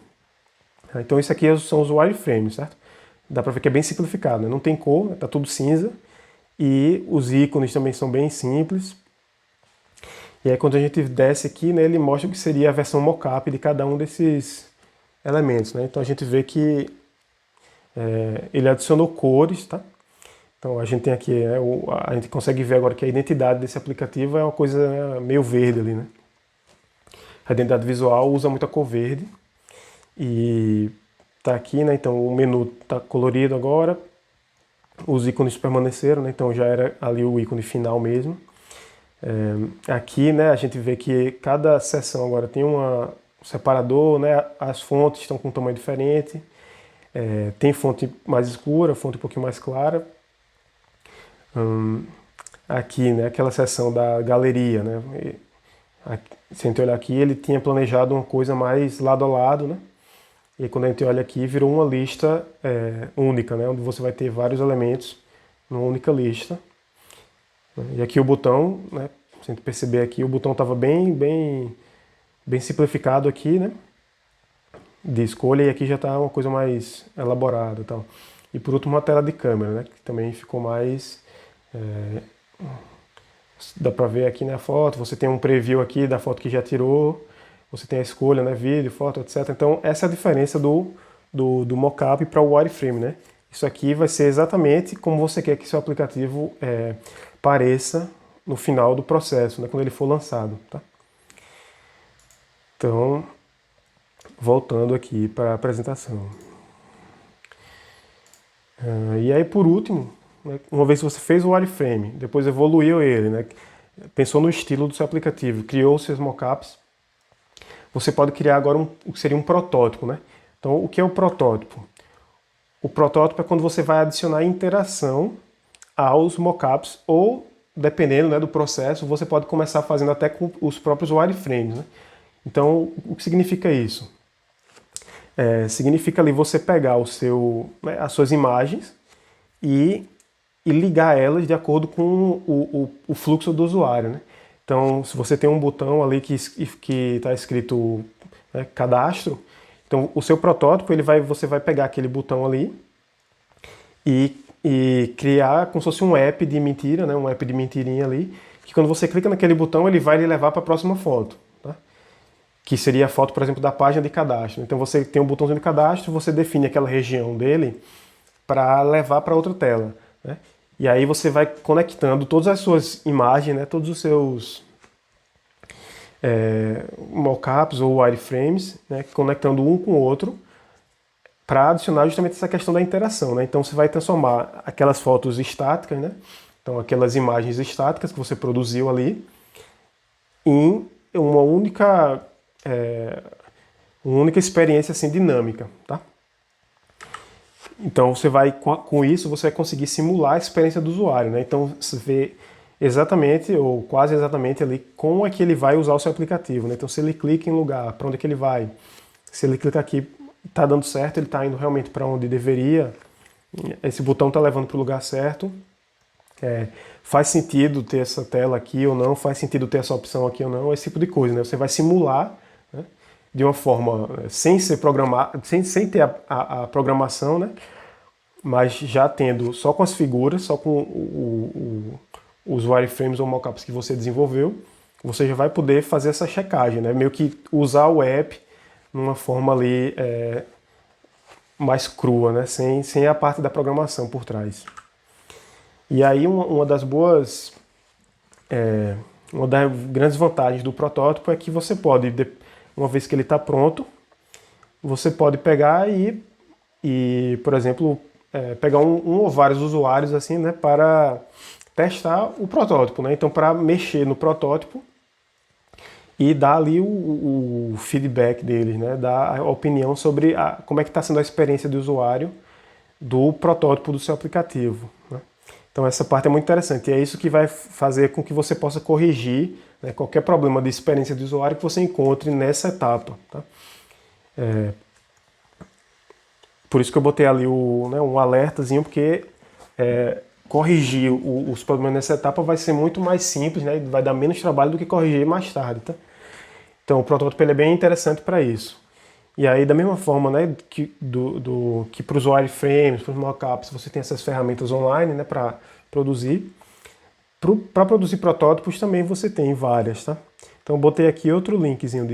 Então isso aqui são os wireframes, certo? Dá pra ver que é bem simplificado, né? Não tem cor, tá tudo cinza. E os ícones também são bem simples. E aí quando a gente desce aqui, né, ele mostra o que seria a versão mockup de cada um desses elementos, né? Então a gente vê que ele adicionou cores, tá? Então a gente tem aqui, né, a gente consegue ver agora que a identidade desse aplicativo é uma coisa meio verde ali, né? A identidade visual usa muita cor verde. E tá aqui, né? Então o menu tá colorido agora. Os ícones permaneceram, né? Então já era ali o ícone final mesmo. Aqui, né, a gente vê que cada seção agora tem um separador, né? As fontes estão com um tamanho diferente. Tem fonte mais escura, fonte um pouquinho mais clara. Aqui, né, aquela seção da galeria, né? Se a gente olhar aqui, ele tinha planejado uma coisa mais lado a lado, né? E quando a gente olha aqui, virou uma lista única, né? Onde você vai ter vários elementos numa única lista. E aqui o botão, né? Se a gente perceber aqui, o botão estava bem simplificado aqui, né? De escolha, e aqui já está uma coisa mais elaborada e tal. E por último, uma tela de câmera, né? Que também ficou mais... dá para ver aqui na foto, você tem um preview aqui da foto que já tirou, você tem a escolha, né, vídeo, foto, etc. Então essa é a diferença do mockup para o wireframe, né? Isso aqui vai ser exatamente como você quer que seu aplicativo pareça no final do processo, né, quando ele for lançado, tá? Então, voltando aqui para a apresentação. E aí por último, né, uma vez que você fez o wireframe, depois evoluiu ele, né, pensou no estilo do seu aplicativo, criou seus mockups, você pode criar agora o que seria um protótipo, né? Então, o que é o protótipo? O protótipo é quando você vai adicionar interação aos mockups ou, dependendo, né, do processo, você pode começar fazendo até com os próprios wireframes, né? Então, o que significa isso? Significa ali você pegar as suas imagens e ligar elas de acordo com o fluxo do usuário, né? Então, se você tem um botão ali que está escrito, né, cadastro, então o seu protótipo você vai pegar aquele botão ali e criar como se fosse um app de mentira, né, um app de mentirinha ali, que quando você clica naquele botão ele vai lhe levar para a próxima foto, tá? Que seria a foto, por exemplo, da página de cadastro. Então você tem um botãozinho de cadastro, você define aquela região dele para levar para outra tela, né? E aí você vai conectando todas as suas imagens, né, todos os seus mockups ou wireframes, né, conectando um com o outro para adicionar justamente essa questão da interação, né? Então você vai transformar aquelas fotos estáticas, né, então aquelas imagens estáticas que você produziu ali, em uma única experiência assim dinâmica, tá? Então com isso você vai conseguir simular a experiência do usuário, né? Então você vê exatamente ou quase exatamente ali como é que ele vai usar o seu aplicativo, né? Então se ele clica em lugar, para onde é que ele vai? Se ele clica aqui, está dando certo, ele está indo realmente para onde deveria, esse botão está levando para o lugar certo, faz sentido ter essa tela aqui ou não, faz sentido ter essa opção aqui ou não, esse tipo de coisa, né? Você vai simular, né, de uma forma sem ser programado, sem ter a programação, né? Mas já tendo só com as figuras, só com os wireframes ou mockups que você desenvolveu, você já vai poder fazer essa checagem, né? Meio que usar o app numa forma ali mais crua, né? Sem a parte da programação por trás. E aí uma das boas, uma das grandes vantagens do protótipo é que você pode, uma vez que ele está pronto, você pode pegar por exemplo, pegar um ou vários usuários assim, né, para testar o protótipo, né? Então, para mexer no protótipo e dar ali o feedback deles, né? Dar a opinião sobre como é que está sendo a experiência do usuário do protótipo do seu aplicativo, né? Então essa parte é muito interessante e é isso que vai fazer com que você possa corrigir, né, qualquer problema de experiência do usuário que você encontre nessa etapa, tá? Por isso que eu botei ali um alertazinho, porque corrigir os problemas nessa etapa vai ser muito mais simples, né? Vai dar menos trabalho do que corrigir mais tarde, tá? Então o protótipo ele é bem interessante para isso. E aí, da mesma forma, né, que para os wireframes, para os mockups, você tem essas ferramentas online, né, para produzir. Para produzir protótipos também você tem várias, tá? Então eu botei aqui outro linkzinho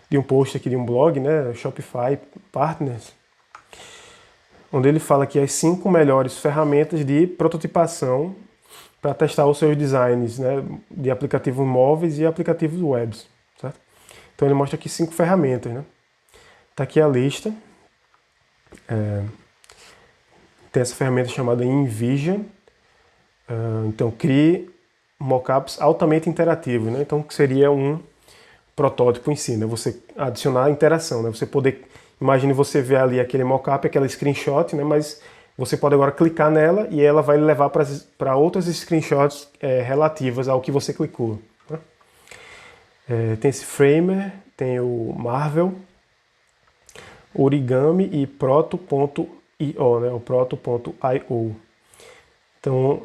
de um post aqui de um blog, né, Shopify Partners, onde ele fala que as 5 melhores ferramentas de prototipação para testar os seus designs, né, de aplicativos móveis e aplicativos webs, certo? Então ele mostra aqui 5 ferramentas, né? Tá aqui a lista. Tem essa ferramenta chamada InVision. Então crie mockups altamente interativos, né? Então que seria um protótipo em si, né? Você adicionar interação, né? Você poder, imagine você ver ali aquele mockup, aquela screenshot, né? Mas você pode agora clicar nela e ela vai levar para outras screenshots relativas ao que você clicou, né? Tem esse Framer, tem o Marvel, Origami e Proto.io, né? O Proto.io. Então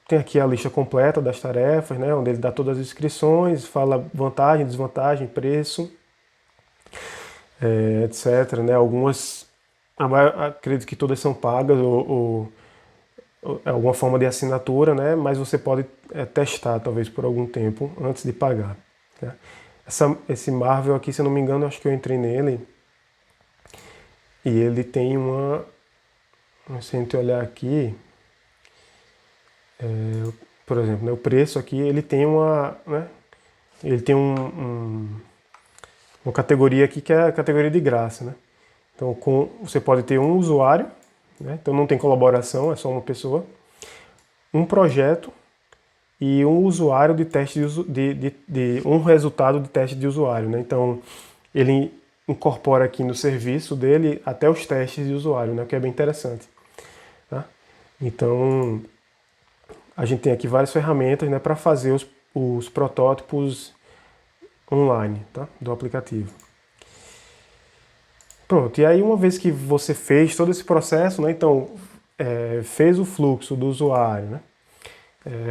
tem aqui a lista completa das tarefas, né? Onde ele dá todas as inscrições, fala vantagem, desvantagem, preço, etc, né? Algumas, acredito que todas são pagas ou alguma forma de assinatura, né? Mas você pode testar talvez por algum tempo antes de pagar, né? Esse Marvel aqui, se eu não me engano, acho que eu entrei nele e ele tem se a gente olhar aqui, por exemplo, né, o preço aqui, ele tem né, ele tem uma categoria aqui que é a categoria de graça, né? Então você pode ter um usuário, né? Então não tem colaboração, é só uma pessoa, um projeto e um usuário de teste de um resultado de teste de usuário, né? Então ele incorpora aqui no serviço dele até os testes de usuário, né? O que é bem interessante, tá? Então a gente tem aqui várias ferramentas, né, para fazer os protótipos online, tá, do aplicativo. Pronto, e aí uma vez que você fez todo esse processo, né, então fez o fluxo do usuário, né,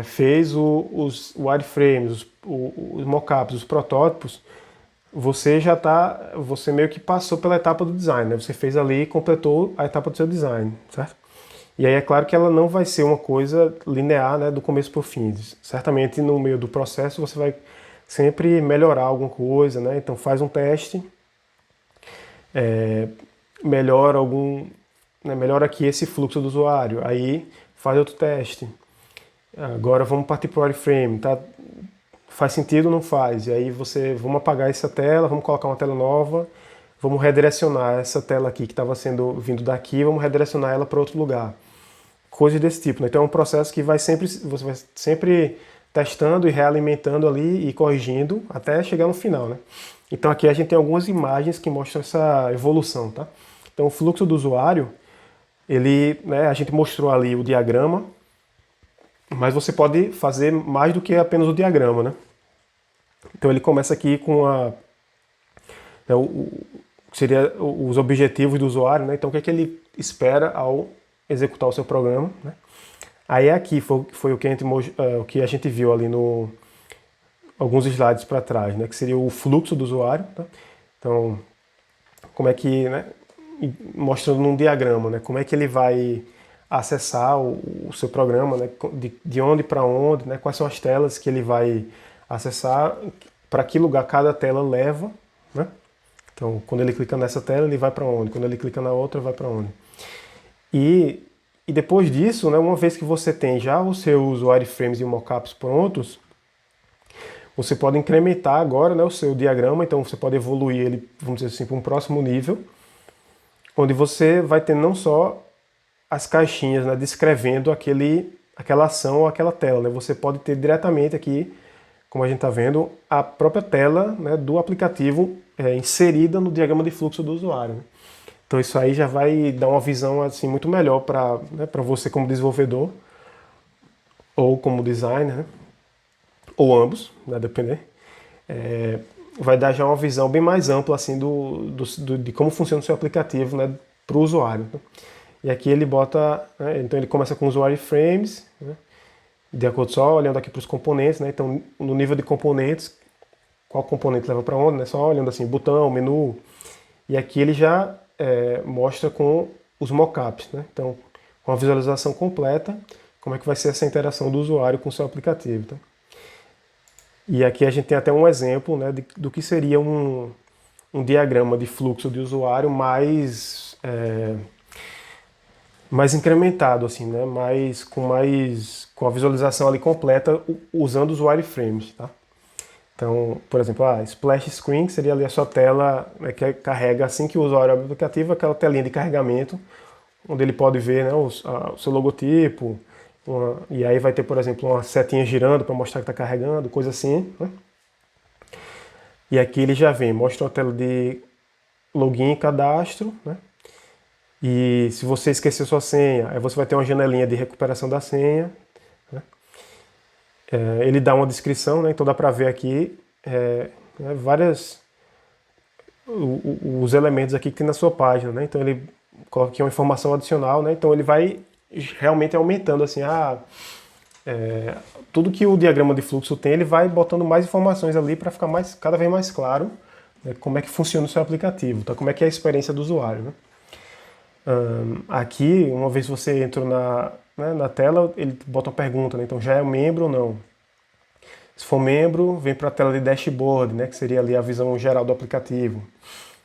fez os wireframes, os mockups, os protótipos, você meio que passou pela etapa do design, né, você fez ali e completou a etapa do seu design, certo? E aí é claro que ela não vai ser uma coisa linear, né, do começo para o fim. Certamente no meio do processo você vai sempre melhorar alguma coisa, né? Então faz um teste, melhora melhora aqui esse fluxo do usuário. Aí faz outro teste. Agora vamos partir para o wireframe, tá? Faz sentido ou não faz? E aí vamos apagar essa tela, vamos colocar uma tela nova, vamos redirecionar essa tela aqui que estava vindo daqui, vamos redirecionar ela para outro lugar. Coisas desse tipo, né? Então é um processo que você vai sempre testando e realimentando ali e corrigindo até chegar no final, né? Então aqui a gente tem algumas imagens que mostram essa evolução, tá? Então o fluxo do usuário, né, a gente mostrou ali o diagrama, mas você pode fazer mais do que apenas o diagrama, né? Então ele começa aqui com seria os objetivos do usuário, né? Então o que é que ele espera ao executar o seu programa, né? Aí aqui foi o que a gente viu ali no alguns slides para trás, né? Que seria o fluxo do usuário, tá? Então como é que, né? Mostrando num diagrama, né? Como é que ele vai acessar o seu programa, né? De onde para onde, né? Quais são as telas que ele vai acessar, para que lugar cada tela leva, né? Então, quando ele clica nessa tela, ele vai para onde? Quando ele clica na outra, vai para onde? E, e depois disso, né, uma vez que você tem já os seus wireframes e mockups prontos, você pode incrementar agora, né, o seu diagrama, então você pode evoluir ele, vamos dizer assim, para um próximo nível, onde você vai ter não só as caixinhas, né, descrevendo aquela ação ou aquela tela, né? Você pode ter diretamente aqui, como a gente está vendo, a própria tela, né, do aplicativo inserida no diagrama de fluxo do usuário, né? Então isso aí já vai dar uma visão assim muito melhor para, né, para você como desenvolvedor ou como designer, né? Ou ambos, né, depender. Vai dar já uma visão bem mais ampla assim de como funciona o seu aplicativo, né, para o usuário, né? E aqui ele bota, né, então ele começa com os wireframes, né, de acordo só olhando aqui para os componentes, né? Então no nível de componentes, qual componente leva para onde, né? Só olhando assim, botão, menu. E aqui ele já mostra com os mockups, né? Então, com a visualização completa, como é que vai ser essa interação do usuário com o seu aplicativo, tá? E aqui a gente tem até um exemplo, né, do que seria um diagrama de fluxo de usuário mais incrementado, assim, né? Com a visualização ali completa usando os wireframes, tá? Então, por exemplo, a splash screen que seria ali a sua tela, né, que carrega assim que o usuário abre o aplicativo, aquela telinha de carregamento, onde ele pode ver, né, o seu logotipo, e aí vai ter, por exemplo, uma setinha girando para mostrar que está carregando, coisa assim, né? E aqui ele já vem, mostra uma tela de login e cadastro, né? E se você esquecer sua senha, aí você vai ter uma janelinha de recuperação da senha, né? Ele dá uma descrição, né? Então dá para ver aqui várias os elementos aqui que tem na sua página, né? Então ele coloca aqui uma informação adicional, né? Então ele vai realmente aumentando assim tudo que o diagrama de fluxo tem, ele vai botando mais informações ali para ficar cada vez mais claro, né, como é que funciona o seu aplicativo, tá? Como é que é a experiência do usuário, né? Aqui, uma vez você entrou na tela, ele bota uma pergunta, né? Então já é membro ou não? Se for membro, vem para a tela de dashboard, né? Que seria ali a visão geral do aplicativo.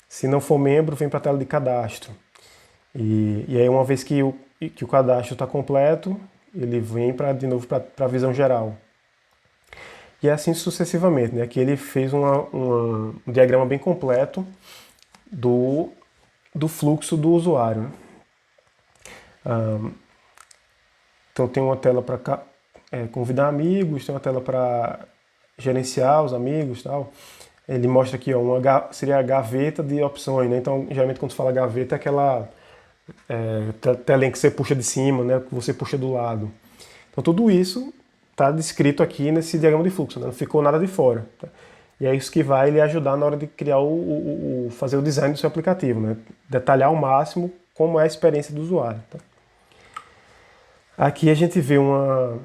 Se não for membro, vem para a tela de cadastro. E aí, uma vez que o cadastro está completo, ele vem de novo para a visão geral. E assim sucessivamente, né? Aqui ele fez um diagrama bem completo do fluxo do usuário, né? Então tem uma tela para convidar amigos, tem uma tela para gerenciar os amigos, tal. Ele mostra aqui, ó, seria a gaveta de opções, né? Então, geralmente quando se fala gaveta é aquela telinha que você puxa de cima, né? Que você puxa do lado. Então tudo isso está descrito aqui nesse diagrama de fluxo, né? Não ficou nada de fora, tá? E é isso que vai lhe ajudar na hora de criar fazer o design do seu aplicativo, né? Detalhar ao máximo como é a experiência do usuário, tá? Aqui a gente vê o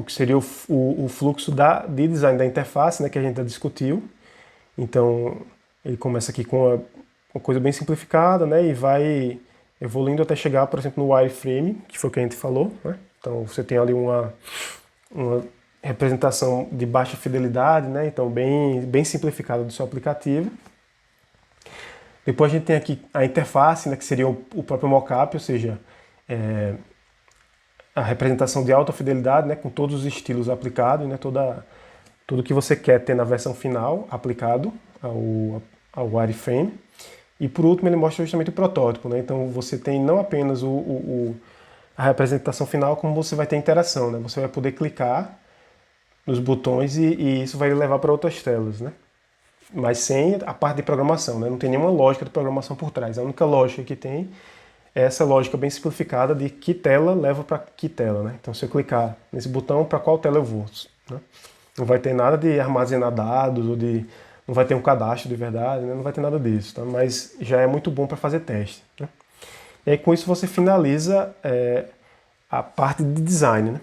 que seria o fluxo de design da interface, né, que a gente já discutiu. Então ele começa aqui com uma coisa bem simplificada, né, e vai evoluindo até chegar, por exemplo, no wireframe, que foi o que a gente falou, né? Então você tem ali uma representação de baixa fidelidade, né? Então bem simplificada do seu aplicativo. Depois a gente tem aqui a interface, né, que seria o próprio mockup, ou seja, a representação de alta fidelidade, né, com todos os estilos aplicados, né, tudo que você quer ter na versão final aplicado ao wireframe. E por último ele mostra justamente o protótipo, né? Então você tem não apenas a representação final, como você vai ter interação, né? Você vai poder clicar nos botões e isso vai levar para outras telas, né? Mas sem a parte de programação, né? Não tem nenhuma lógica de programação por trás. A única lógica que tem é essa lógica bem simplificada de que tela leva para que tela, né? Então se eu clicar nesse botão, para qual tela eu vou, né? Não vai ter nada de armazenar dados ou de não vai ter um cadastro de verdade, né? Não vai ter nada disso, tá? Mas já é muito bom para fazer teste, né? E aí com isso você finaliza a parte de design, né?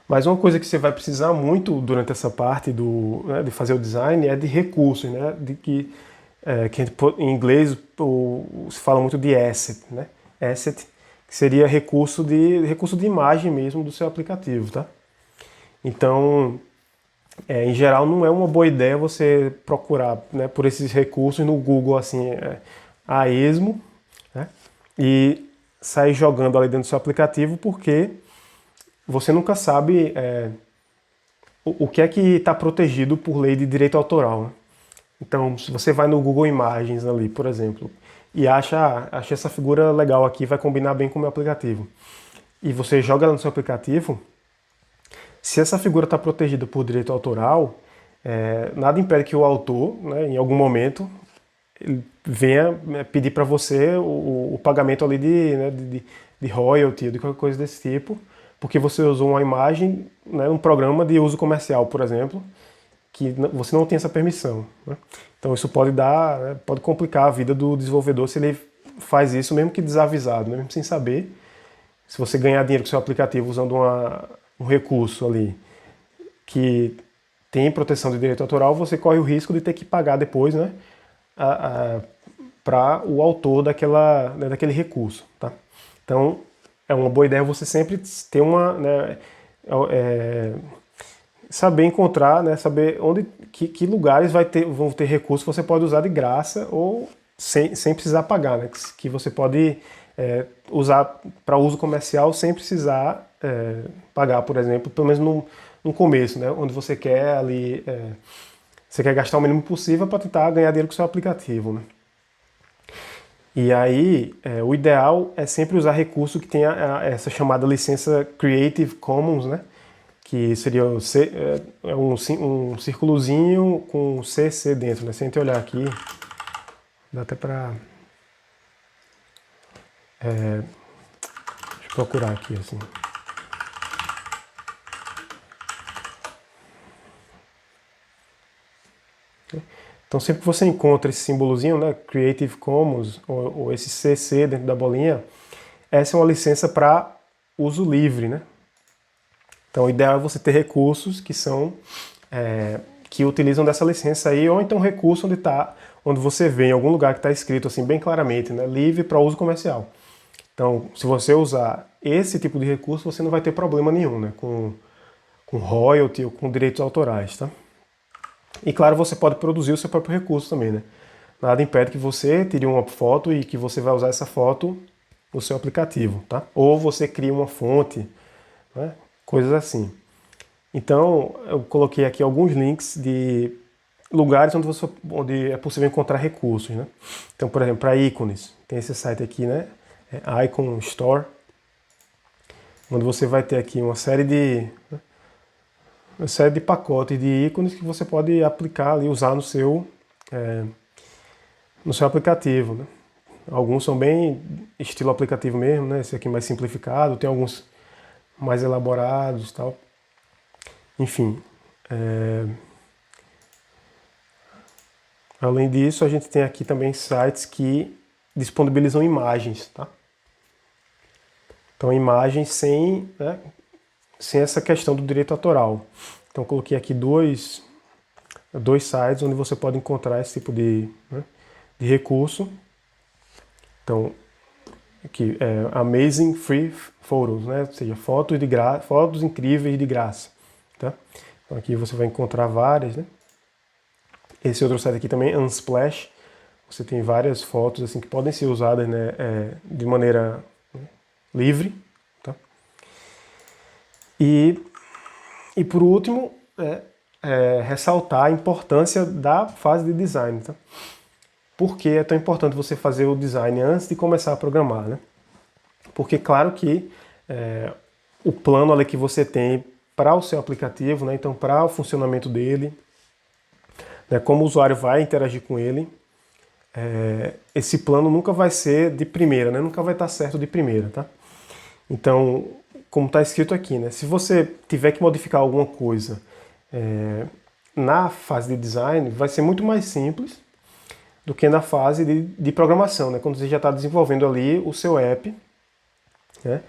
Mas uma coisa que você vai precisar muito durante essa parte né, de fazer o design é de recursos, né? Que em inglês se fala muito de asset, né? Asset, que seria recurso de imagem mesmo do seu aplicativo, tá? Então, em geral, não é uma boa ideia você procurar, né, por esses recursos no Google assim, a esmo, né? E sair jogando ali dentro do seu aplicativo, porque você nunca sabe o que é que está protegido por lei de direito autoral, né? Então, se você vai no Google Imagens ali, por exemplo, e acha essa figura legal aqui, vai combinar bem com o meu aplicativo, e você joga ela no seu aplicativo, se essa figura está protegida por direito autoral, nada impede que o autor, né, em algum momento, ele venha pedir para você o pagamento ali de royalty, de qualquer coisa desse tipo, porque você usou uma imagem, né, um programa de uso comercial, por exemplo, que você não tem essa permissão, né? Então isso pode né, pode complicar a vida do desenvolvedor se ele faz isso mesmo que desavisado, né, mesmo sem saber. Se você ganhar dinheiro com seu aplicativo usando um recurso ali que tem proteção de direito autoral, você corre o risco de ter que pagar depois, né, para o autor né, daquele recurso, tá? Então é uma boa ideia você sempre ter né, saber encontrar, né, saber que lugares vão ter recursos que você pode usar de graça ou sem precisar pagar, né, que você pode usar para uso comercial sem precisar pagar, por exemplo, pelo menos no começo, né, onde você quer ali, você quer gastar o mínimo possível para tentar ganhar dinheiro com o seu aplicativo, né? E aí, o ideal é sempre usar recurso que tenha essa chamada licença Creative Commons, né? Que seria um círculozinho com CC dentro, né? Se a gente olhar aqui, dá até para... deixa eu procurar aqui, assim. Então sempre que você encontra esse símbolozinho, né, Creative Commons, ou esse CC dentro da bolinha, essa é uma licença para uso livre, né? Então o ideal é você ter recursos que são que utilizam dessa licença aí, ou então recurso onde você vê em algum lugar que está escrito assim bem claramente, né, livre para uso comercial. Então, se você usar esse tipo de recurso, você não vai ter problema nenhum, né, com royalty ou com direitos autorais, tá? E claro, você pode produzir o seu próprio recurso também, né? Nada impede que você tire uma foto e que você vai usar essa foto no seu aplicativo, tá? Ou você cria uma fonte, né? Coisas assim. Então, eu coloquei aqui alguns links de lugares onde é possível encontrar recursos, né? Então, por exemplo, para ícones, tem esse site aqui, né? Icon Store, onde você vai ter aqui uma série de pacotes de ícones que você pode aplicar ali, usar no seu aplicativo, né? Alguns são bem estilo aplicativo mesmo, né? Esse aqui mais simplificado, tem alguns mais elaborados e tal. Enfim. Além disso, a gente tem aqui também sites que disponibilizam imagens, tá? Então, imagens né, sem essa questão do direito autoral. Então, coloquei aqui dois sites onde você pode encontrar esse tipo né, de recurso. Então, aqui é Amazing Free Photos, né? Ou seja, fotos incríveis de graça, tá? Então, aqui você vai encontrar várias, né? Esse outro site aqui também, Unsplash, você tem várias fotos assim que podem ser usadas, né, de maneira livre, tá? E por último, ressaltar a importância da fase de design, tá? Por que é tão importante você fazer o design antes de começar a programar, né? Porque claro que o plano ali que você tem para o seu aplicativo, né, então para o funcionamento dele, né, como o usuário vai interagir com ele, esse plano nunca vai ser de primeira, né? Nunca vai estar certo de primeira, tá? Então, como está escrito aqui, né? Se você tiver que modificar alguma coisa na fase de design vai ser muito mais simples do que na fase de programação, né? Quando você já está desenvolvendo ali o seu app, né?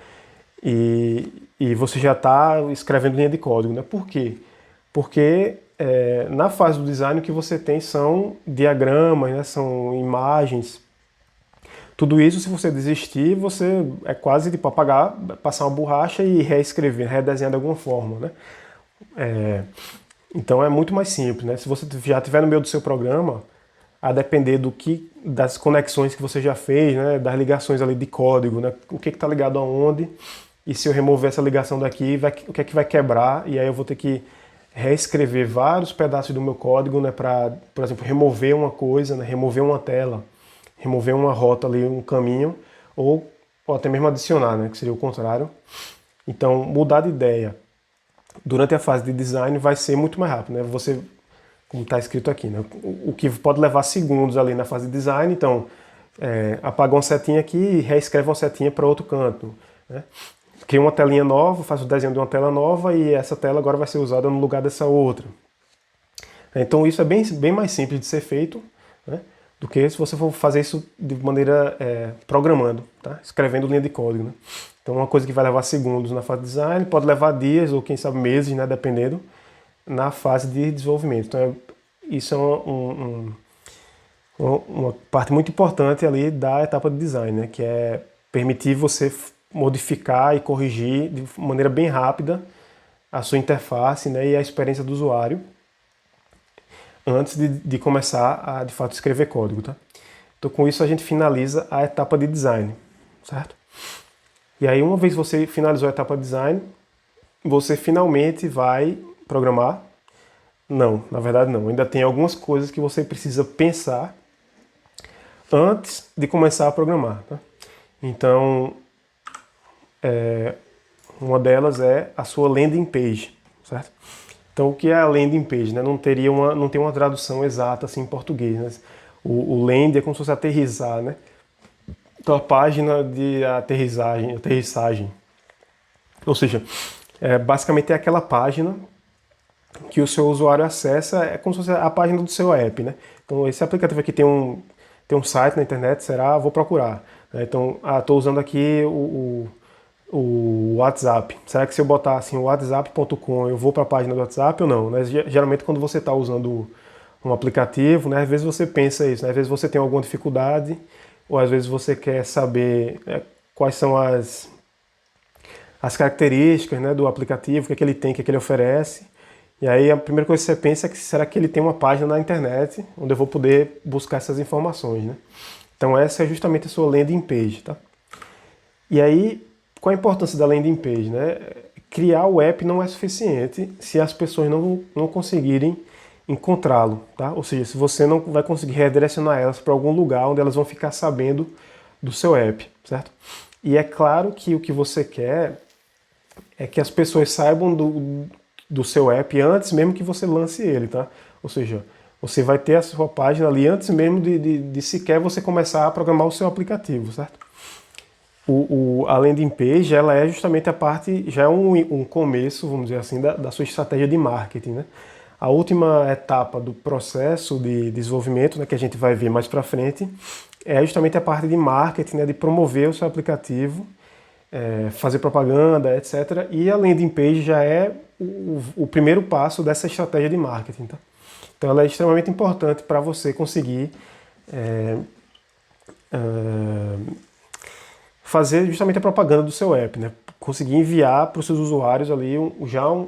E você já está escrevendo linha de código, né? Por quê? Porque na fase do design o que você tem são diagramas, né? São imagens. Tudo isso, se você desistir, você é quase tipo apagar, passar uma borracha e reescrever, redesenhar de alguma forma, né? Então é muito mais simples, né? Se você já estiver no meio do seu programa, a depender das conexões que você já fez, né? Das ligações ali de código, né? O que está ligado aonde, e se eu remover essa ligação daqui, o que é que vai quebrar, e aí eu vou ter que reescrever vários pedaços do meu código, né? Para, por exemplo, remover uma coisa, né? Remover uma tela, remover uma rota ali, um caminho, ou até mesmo adicionar, né? Que seria o contrário. Então, mudar de ideia durante a fase de design vai ser muito mais rápido, né? Você, como está escrito aqui, né? O que pode levar segundos ali na fase de design, então apaga uma setinha aqui e reescreve uma setinha para outro canto, né? Cria uma telinha nova, faz o desenho de uma tela nova e essa tela agora vai ser usada no lugar dessa outra. Então isso é bem mais simples de ser feito, né? Do que se você for fazer isso de maneira programando, tá? Escrevendo linha de código, né? Então uma coisa que vai levar segundos na fase de design pode levar dias ou quem sabe meses, né? Dependendo, na fase de desenvolvimento. Então isso é uma parte muito importante ali da etapa de design, né? Que é permitir você modificar e corrigir de maneira bem rápida a sua interface, né? E a experiência do usuário antes de começar a, de fato, escrever código, tá? Então, com isso, a gente finaliza a etapa de design, certo? E aí, uma vez você finalizou a etapa de design, você finalmente vai programar? Não, na verdade não. Ainda tem algumas coisas que você precisa pensar antes de começar a programar, tá? Então, uma delas é a sua landing page, certo? Então, o que é a landing page, né? Não tem uma tradução exata assim em português, né? O land é como se fosse aterrissar, né? Então, a página de aterrissagem. Ou seja, basicamente é aquela página que o seu usuário acessa, é como se fosse a página do seu app, né? Então, esse aplicativo aqui tem um site na internet, vou procurar. Então, estou usando aqui o WhatsApp. Será que se eu botar assim o whatsapp.com eu vou para a página do WhatsApp ou não? Né? Geralmente quando você está usando um aplicativo, né, às vezes você pensa isso, né? Às vezes você tem alguma dificuldade ou às vezes você quer saber quais são as características, né, do aplicativo, o que ele tem, o que ele oferece. E aí a primeira coisa que você pensa é que será que ele tem uma página na internet onde eu vou poder buscar essas informações, né? Então essa é justamente a sua landing page, tá? E aí, qual a importância da landing page, né? Criar o app não é suficiente se as pessoas não conseguirem encontrá-lo, tá? Ou seja, se você não vai conseguir redirecionar elas para algum lugar onde elas vão ficar sabendo do seu app, certo? E é claro que o que você quer é que as pessoas saibam do seu app antes mesmo que você lance ele, tá? Ou seja, você vai ter a sua página ali antes mesmo de sequer você começar a programar o seu aplicativo, certo? A landing page, ela é justamente a parte, já é um começo, vamos dizer assim, da sua estratégia de marketing, né? A última etapa do processo de desenvolvimento, né, que a gente vai ver mais para frente, é justamente a parte de marketing, né, de promover o seu aplicativo, fazer propaganda, etc. E a landing page já é o primeiro passo dessa estratégia de marketing, tá? Então ela é extremamente importante para você conseguir fazer justamente a propaganda do seu app, né? Conseguir enviar para os seus usuários ali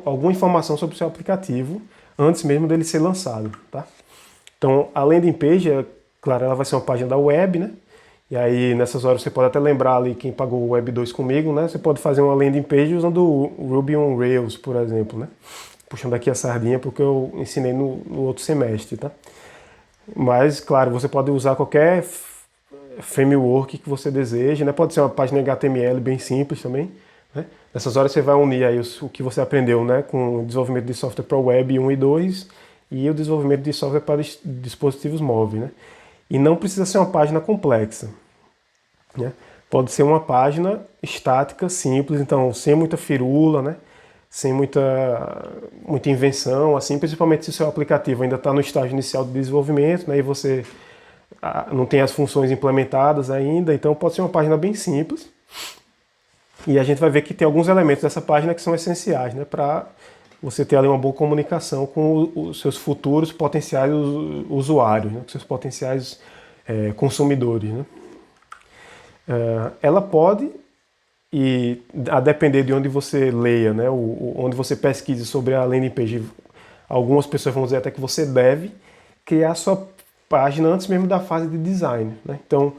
alguma informação sobre o seu aplicativo antes mesmo dele ser lançado, tá? Então, a landing page, claro, ela vai ser uma página da web, né? E aí, nessas horas, você pode até lembrar ali quem pagou o Web 2 comigo, né? Você pode fazer uma landing page usando o Ruby on Rails, por exemplo, né? Puxando aqui a sardinha porque eu ensinei no outro semestre, tá? Mas, claro, você pode usar qualquer framework que você deseja, né? Pode ser uma página HTML bem simples também, né? Nessas horas você vai unir aí o que você aprendeu, né? Com o desenvolvimento de software para web 1 e 2 e o desenvolvimento de software para dispositivos móveis, né? E não precisa ser uma página complexa, né? Pode ser uma página estática, simples, então sem muita firula, né? sem muita invenção, assim, principalmente se o seu aplicativo ainda está no estágio inicial de desenvolvimento, né, e você não tem as funções implementadas ainda, então pode ser uma página bem simples. E a gente vai ver que tem alguns elementos dessa página que são essenciais, né, para você ter ali uma boa comunicação com os seus futuros potenciais usuários, né, com seus potenciais consumidores. Né. Ela pode, e a depender de onde você leia, né, onde você pesquise sobre a landing page, algumas pessoas vão dizer até que você deve criar sua página antes mesmo da fase de design. Né. Então,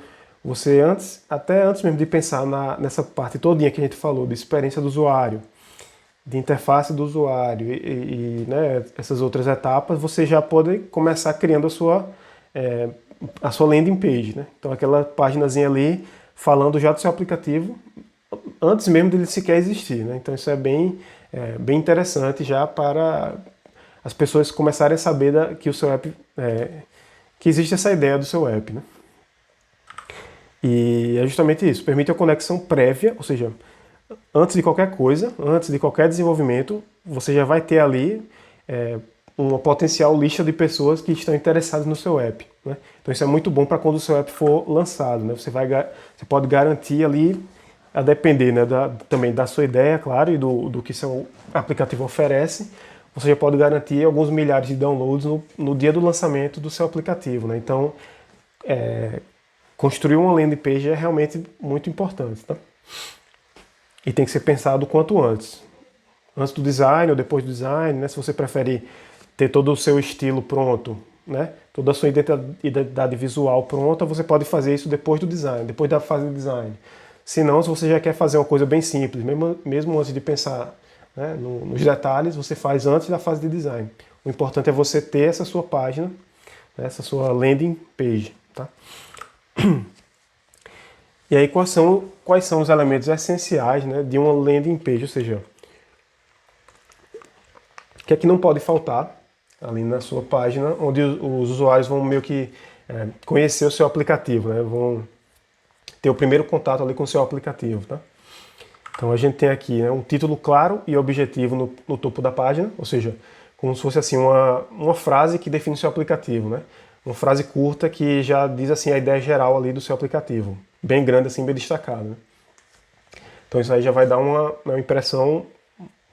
você até antes mesmo de pensar nessa parte todinha que a gente falou, de experiência do usuário, de interface do usuário né, essas outras etapas, você já pode começar criando a sua landing page. Né? Então aquela paginazinha ali falando já do seu aplicativo antes mesmo dele sequer existir. Né? Então isso é bem interessante já para as pessoas começarem a saber que o seu app, que existe essa ideia do seu app. Né? E é justamente isso, permite a conexão prévia, ou seja, antes de qualquer coisa, antes de qualquer desenvolvimento, você já vai ter ali uma potencial lista de pessoas que estão interessadas no seu app. Né? Então isso é muito bom para quando o seu app for lançado. Né? Você pode garantir ali, a depender, né, também da sua ideia, claro, e do que seu aplicativo oferece, você já pode garantir alguns milhares de downloads no dia do lançamento do seu aplicativo. Né? Então, construir uma landing page é realmente muito importante. Tá? E tem que ser pensado o quanto antes. Antes do design ou depois do design, né? Se você prefere ter todo o seu estilo pronto, né? Toda a sua identidade visual pronta, você pode fazer isso depois do design, depois da fase de design. Se não, se você já quer fazer uma coisa bem simples, mesmo antes de pensar, né, nos detalhes, você faz antes da fase de design. O importante é você ter essa sua página, né, essa sua landing page. Tá? E aí quais são os elementos essenciais, né, de uma landing page, ou seja, o que é que não pode faltar ali na sua página, onde os usuários vão meio que conhecer o seu aplicativo, né, vão ter o primeiro contato ali com o seu aplicativo. Tá? Então a gente tem aqui, né, um título claro e objetivo no topo da página, ou seja, como se fosse assim uma frase que define o seu aplicativo, né? Uma frase curta que já diz assim a ideia geral ali do seu aplicativo, bem grande assim, bem destacado. Né? Então isso aí já vai dar uma impressão,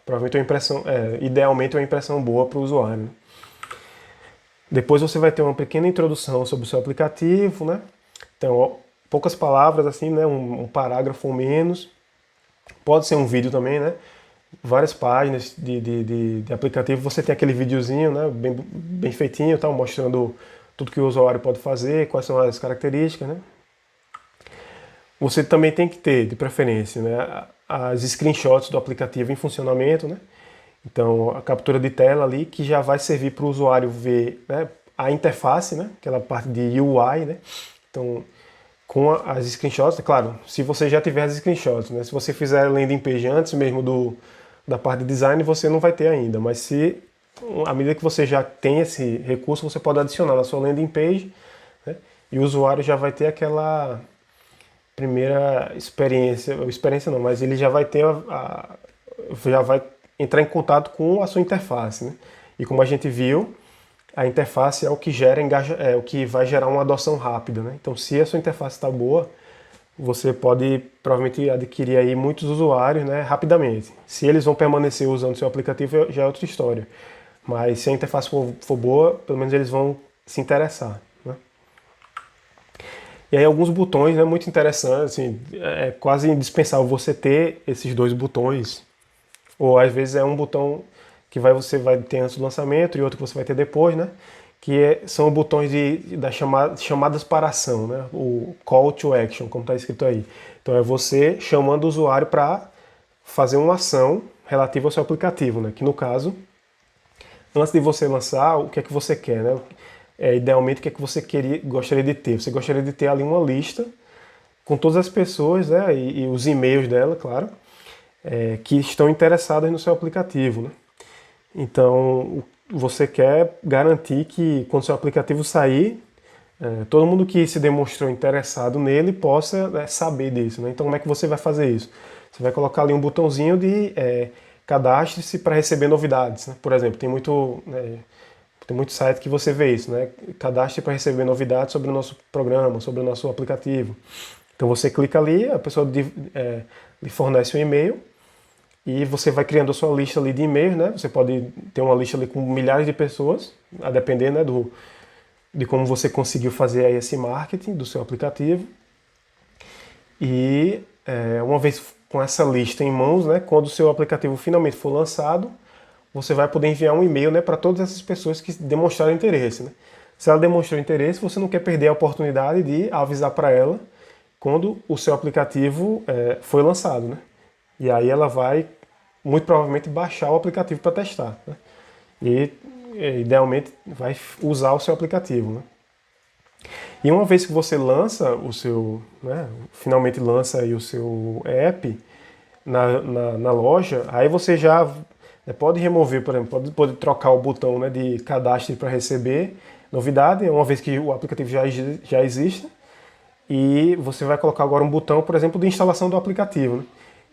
provavelmente uma impressão, idealmente uma impressão boa para o usuário. Né? Depois você vai ter uma pequena introdução sobre o seu aplicativo, né? Então poucas palavras assim, né? Um parágrafo ou menos. Pode ser um vídeo também, né? Várias páginas de aplicativo, você tem aquele videozinho, né? Bem feitinho, tá? Mostrando tudo que o usuário pode fazer, quais são as características, né? Você também tem que ter, de preferência, né, as screenshots do aplicativo em funcionamento, né? Então, a captura de tela ali, que já vai servir para o usuário ver, né, a interface, né? Aquela parte de UI, né? Então, com as screenshots, claro, se você já tiver as screenshots, né? Se você fizer a landing page antes mesmo da parte de design, você não vai ter ainda, mas à medida que você já tem esse recurso, você pode adicionar na sua landing page, né? E o usuário já vai ter aquela primeira experiência não, mas ele já vai ter já vai entrar em contato com a sua interface, né? E como a gente viu, a interface é o que o que vai gerar uma adoção rápida, né? Então, se a sua interface está boa, você pode provavelmente adquirir aí muitos usuários, né, rapidamente. Se eles vão permanecer usando o seu aplicativo, já é outra história. Mas se a interface for boa, pelo menos eles vão se interessar. Né? E aí alguns botões, né, muito interessantes, assim, é quase indispensável você ter esses dois botões. Ou às vezes é um botão que você vai ter antes do lançamento e outro que você vai ter depois, né? São botões das chamadas para ação, né? O call to action, como está escrito aí. Então é você chamando o usuário para fazer uma ação relativa ao seu aplicativo, né? Que no caso, antes de você lançar, o que é que você quer, né? Idealmente, o que é que você gostaria de ter? Você gostaria de ter ali uma lista com todas as pessoas, né? E os e-mails dela, claro, que estão interessadas no seu aplicativo, né? Então, você quer garantir que quando seu aplicativo sair, todo mundo que se demonstrou interessado nele possa saber disso. Né? Então, como é que você vai fazer isso? Você vai colocar ali um botãozinho de cadastre-se para receber novidades, né? Por exemplo, tem muito site que você vê isso, né? Cadastre para receber novidades sobre o nosso programa, sobre o nosso aplicativo. Então você clica ali, a pessoa lhe fornece um e-mail e você vai criando a sua lista ali de e-mails, né? Você pode ter uma lista ali com milhares de pessoas, a depender, né, de como você conseguiu fazer aí esse marketing do seu aplicativo. E uma vez com essa lista em mãos, né, quando o seu aplicativo finalmente for lançado, você vai poder enviar um e-mail, né, para todas essas pessoas que demonstraram interesse, né? Se ela demonstrou interesse, você não quer perder a oportunidade de avisar para ela quando o seu aplicativo foi lançado, né? E aí ela vai, muito provavelmente, baixar o aplicativo para testar, né? E, idealmente, vai usar o seu aplicativo, né? E uma vez que você lança o seu, né, finalmente lança aí o seu app na loja, aí você já pode remover, por exemplo, pode trocar o botão, né, de cadastro para receber novidade, uma vez que o aplicativo já existe, e você vai colocar agora um botão, por exemplo, de instalação do aplicativo, né?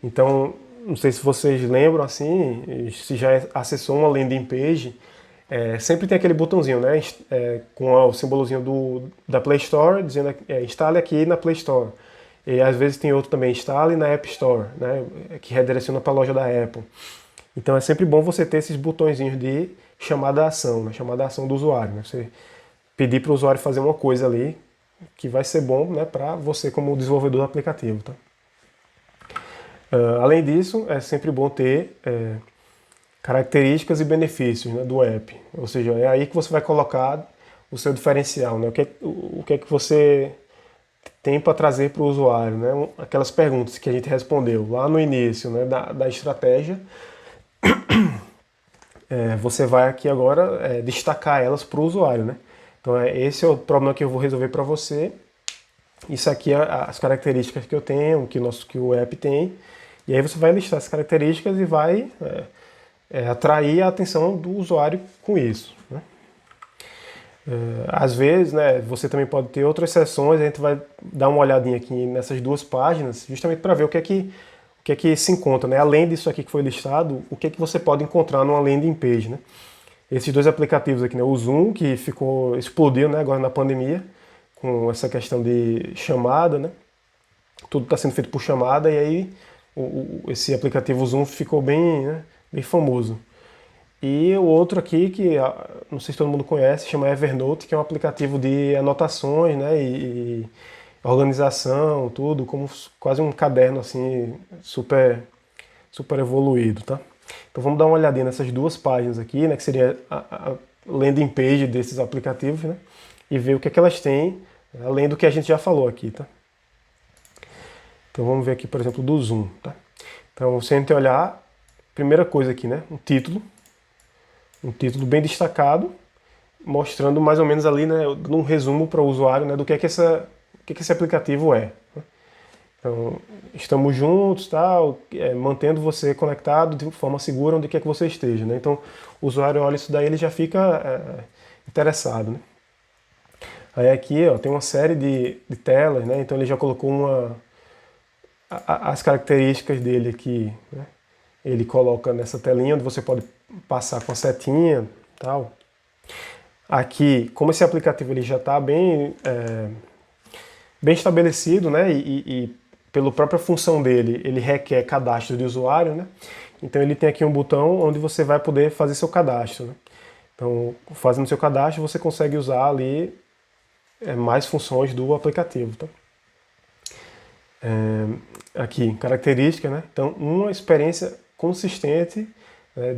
Então, não sei se vocês lembram assim, se já acessou uma landing page, sempre tem aquele botãozinho, né, com o símbolozinho da Play Store, dizendo instale aqui na Play Store. E às vezes tem outro também, instale na App Store, né, que redireciona para a loja da Apple. Então é sempre bom você ter esses botõezinhos de chamada à ação, né, chamada à ação do usuário, né, você pedir para o usuário fazer uma coisa ali que vai ser bom, né, para você como desenvolvedor do aplicativo. Tá? Além disso, é sempre bom ter características e benefícios, né, do app. Ou seja, é aí que você vai colocar o seu diferencial, né? O que é que você tem para trazer para o usuário, né? Aquelas perguntas que a gente respondeu lá no início, né, da estratégia. Você vai aqui agora destacar elas para o usuário, né? Então esse é o problema que eu vou resolver para você. Isso aqui é as características que eu tenho, que o app tem. E aí você vai listar as características e vai atrair a atenção do usuário com isso, né? Às vezes, né, você também pode ter outras seções, a gente vai dar uma olhadinha aqui nessas duas páginas, justamente para ver o que é que se encontra, né? Além disso aqui que foi listado, o que é que você pode encontrar numa landing page, né? Esses dois aplicativos aqui, né? O Zoom, que explodiu, né, agora na pandemia, com essa questão de chamada, né? Tudo está sendo feito por chamada e aí esse aplicativo Zoom ficou bem, né, bem famoso. E o outro aqui, que não sei se todo mundo conhece, chama Evernote, que é um aplicativo de anotações, né, e organização, tudo, como quase um caderno assim, super, super evoluído, tá? Então vamos dar uma olhadinha nessas duas páginas aqui, né, que seria a landing page desses aplicativos, né, e ver o que é que elas têm, além do que a gente já falou aqui, tá? Então vamos ver aqui, por exemplo, do Zoom, tá? Então, se a gente olhar, primeira coisa aqui, né, um título bem destacado, mostrando mais ou menos ali, né, um resumo para o usuário, né, do que é que esse aplicativo é. Então, estamos juntos, tal, mantendo você conectado de forma segura onde quer que você esteja, né? Então, o usuário olha isso daí, ele já fica interessado, né? Aí aqui, ó, tem uma série de telas, né? Então ele já colocou as características dele aqui, né? Ele coloca nessa telinha onde você pode passar com a setinha, tal. Aqui, como esse aplicativo ele já está bem estabelecido, né? E pela própria função dele, ele requer cadastro de usuário, né? Então ele tem aqui um botão onde você vai poder fazer seu cadastro, né? Então, fazendo seu cadastro, você consegue usar ali mais funções do aplicativo, tá? Aqui, característica, né? Então, uma experiência consistente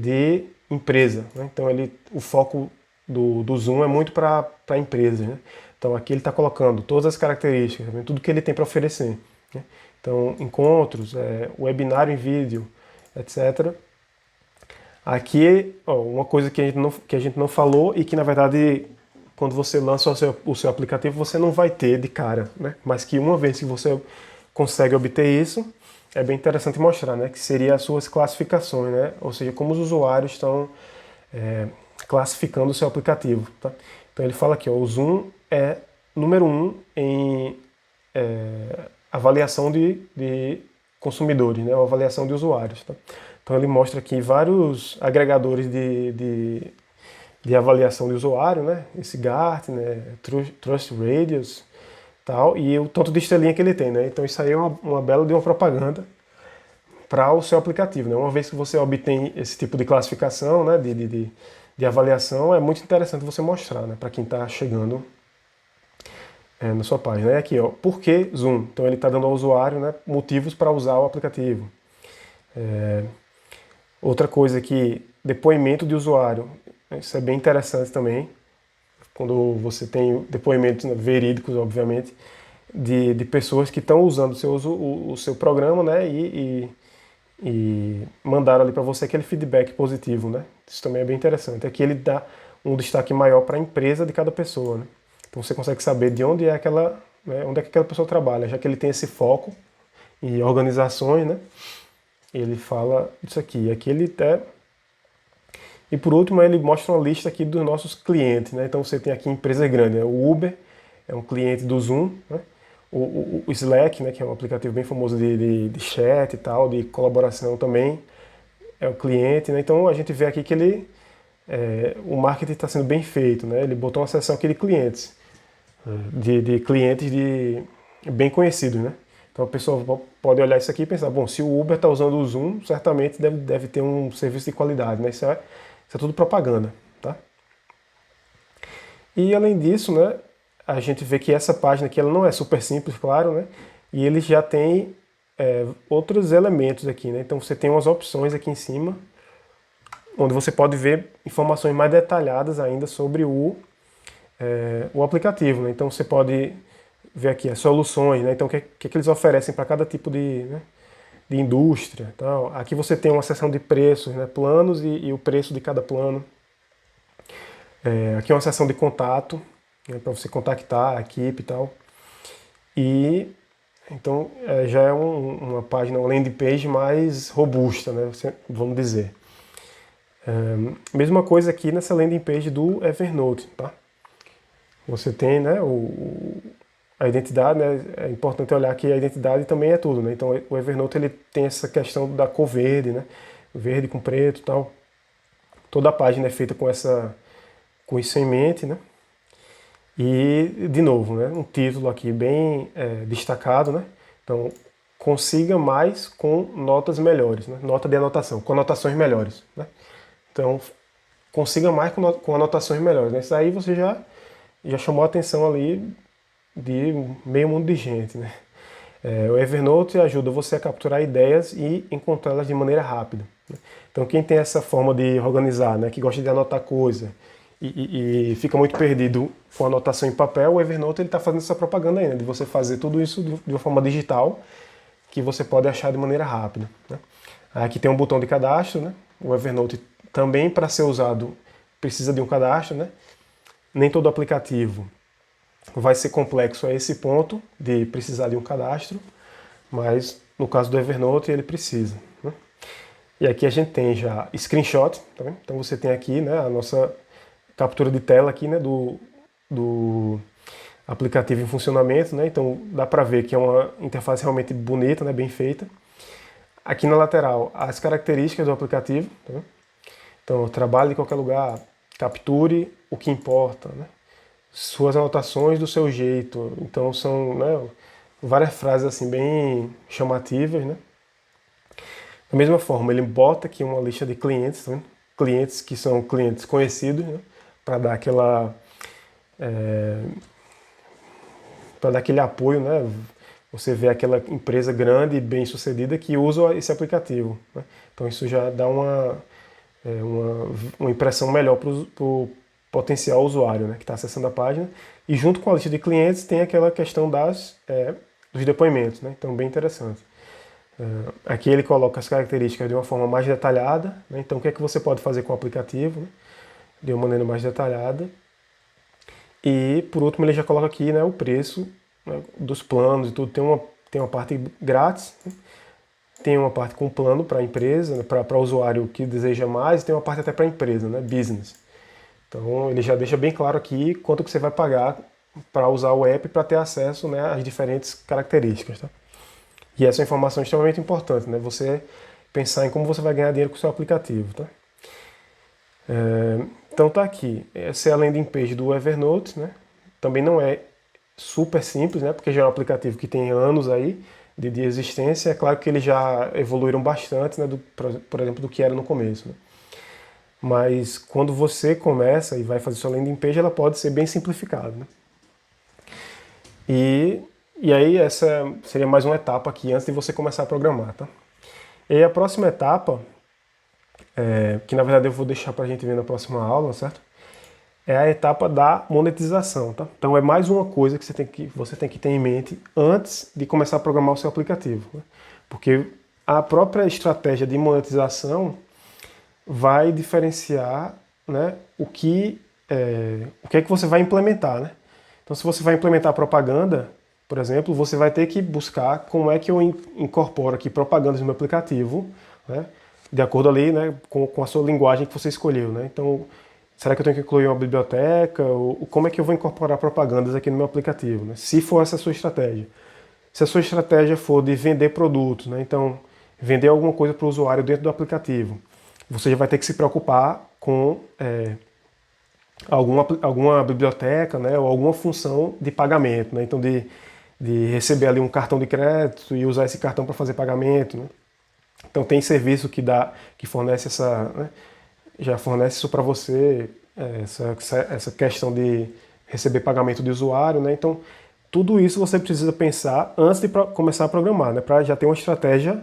de empresa, né? Então, o foco do Zoom é muito para empresas, né? Então, aqui ele está colocando todas as características, né? Tudo que ele tem para oferecer, né? Então, encontros, webinário em vídeo, etc. Aqui, ó, uma coisa que a gente não falou e que, na verdade, quando você lança o seu aplicativo, você não vai ter de cara, né? Mas que uma vez que você consegue obter isso, é bem interessante mostrar, né? Que seria as suas classificações, né? Ou seja, como os usuários estão classificando o seu aplicativo, tá? Então ele fala aqui, ó, o Zoom número 1 em avaliação de consumidores, né? Uma avaliação de usuários. Tá? Então ele mostra aqui vários agregadores de avaliação de usuário, né? Esse Gartner, Trust Radius, tal, e o tanto de estrelinha que ele tem, né? Então isso aí é uma bela de uma propaganda para o seu aplicativo, né? Uma vez que você obtém esse tipo de classificação, né? De avaliação, é muito interessante você mostrar, né? Para quem está chegando na sua página. É aqui, ó, por que Zoom? Então ele está dando ao usuário, né, motivos para usar o aplicativo. Outra coisa aqui, depoimento de usuário. Isso é bem interessante também, quando você tem depoimentos, né, verídicos, obviamente, de pessoas que estão usando o seu programa, né, e mandaram ali para você aquele feedback positivo, né? Isso também é bem interessante. Aqui ele dá um destaque maior para a empresa de cada pessoa, né? Então você consegue saber de onde é aquela, né, onde é que aquela pessoa trabalha, já que ele tem esse foco em organizações, né? Ele fala isso aqui. Aqui ele até e por último, ele mostra uma lista aqui dos nossos clientes, né? Então você tem aqui empresas grandes, né? O Uber é um cliente do Zoom, né? O Slack, né? Que é um aplicativo bem famoso de chat e tal, de colaboração também, é o cliente, né? Então a gente vê aqui que o marketing está sendo bem feito, né? Ele botou uma seção aqui de clientes, de clientes bem conhecidos, né? Então a pessoa pode olhar isso aqui e pensar, bom, se o Uber está usando o Zoom, certamente deve ter um serviço de qualidade, né? Isso é tudo propaganda, tá? E além disso, né, a gente vê que essa página aqui ela não é super simples, claro, né? E ele já tem outros elementos aqui, né? Então você tem umas opções aqui em cima, onde você pode ver informações mais detalhadas ainda sobre o aplicativo, né? Então você pode ver aqui as soluções, né? Então o que eles oferecem para cada tipo né, de indústria. Tal. Aqui você tem uma seção de preços, né? Planos e o preço de cada plano. Aqui é uma seção de contato, né, para você contactar a equipe e tal. E então já é uma página, uma landing page mais robusta, né, vamos dizer. Mesma coisa aqui nessa landing page do Evernote, tá? Você tem, né, a identidade, né, é importante olhar que a identidade também é tudo, né? Então o Evernote ele tem essa questão da cor verde, né? Verde com preto e tal. Toda a página é feita com isso em mente, né? E, de novo, né, um título aqui bem destacado, né? Então, consiga mais com notas melhores, né? Nota de anotação, com anotações melhores, né? Então, consiga mais com anotações melhores, né? Isso aí você já chamou a atenção ali de meio mundo de gente, né? O Evernote ajuda você a capturar ideias e encontrá-las de maneira rápida, né? Então, quem tem essa forma de organizar, né, que gosta de anotar coisa e fica muito perdido com a anotação em papel, o Evernote está fazendo essa propaganda ainda, de você fazer tudo isso de uma forma digital, que você pode achar de maneira rápida, né? Aqui tem um botão de cadastro, né? O Evernote também, para ser usado, precisa de um cadastro, né? Nem todo aplicativo vai ser complexo a esse ponto de precisar de um cadastro, mas no caso do Evernote ele precisa, né? E aqui a gente tem já screenshot, tá vendo? Então você tem aqui, né, a nossa captura de tela aqui, né, do aplicativo em funcionamento, né? Então dá para ver que é uma interface realmente bonita, né, bem feita. Aqui na lateral as características do aplicativo, tá vendo? Então trabalhe de qualquer lugar, capture o que importa, né? Suas anotações do seu jeito. Então são, né, várias frases assim bem chamativas, né? Da mesma forma, ele bota aqui uma lista de clientes, tá vendo? Clientes que são clientes conhecidos, né? Para dar para dar aquele apoio, né? Você vê aquela empresa grande e bem sucedida que usa esse aplicativo, né? Então isso já dá uma impressão melhor para o potencial usuário, né, que está acessando a página. E junto com a lista de clientes tem aquela questão dos depoimentos, né? Então bem interessante. Aqui ele coloca as características de uma forma mais detalhada, né? Então o que é que você pode fazer com o aplicativo, né, de uma maneira mais detalhada. E por último ele já coloca aqui, né, o preço, né, dos planos e tudo. Tem uma parte grátis, né? Tem uma parte com plano para a empresa, né, para o usuário que deseja mais, e tem uma parte até para a empresa, né, business. Então ele já deixa bem claro aqui quanto que você vai pagar para usar o app para ter acesso, né, às diferentes características, tá? E essa é uma informação extremamente importante, né? Você pensar em como você vai ganhar dinheiro com o seu aplicativo, tá? Então tá aqui, essa é a landing page do Evernote, né? Também não é super simples, né? Porque já é um aplicativo que tem anos aí de existência. É claro que eles já evoluíram bastante, né? Por exemplo, do que era no começo, né? Mas quando você começa e vai fazer sua landing page, ela pode ser bem simplificada, né? E, e aí essa seria mais uma etapa aqui antes de você começar a programar, tá? E aí a próxima etapa, que na verdade eu vou deixar para a gente ver na próxima aula, certo? É a etapa da monetização, tá? Então é mais uma coisa que você tem que ter em mente antes de começar a programar o seu aplicativo, né? Porque a própria estratégia de monetização vai diferenciar, né, o que é que você vai implementar, né? Então se você vai implementar propaganda, por exemplo, você vai ter que buscar como é que eu incorporo aqui propagandas no meu aplicativo, né? De acordo ali, né, com a sua linguagem que você escolheu, né? Então, será que eu tenho que incluir uma biblioteca? Ou como é que eu vou incorporar propagandas aqui no meu aplicativo, né? Se for essa a sua estratégia. Se a sua estratégia for de vender produtos, né? Então, vender alguma coisa para o usuário dentro do aplicativo, você já vai ter que se preocupar com alguma biblioteca, né? Ou alguma função de pagamento, né? Então, de receber ali um cartão de crédito e usar esse cartão para fazer pagamento, né? Então, tem serviço que fornece né, já fornece isso para você, essa questão de receber pagamento de usuário, né? Então, tudo isso você precisa pensar antes de começar a programar, né? Para já ter uma estratégia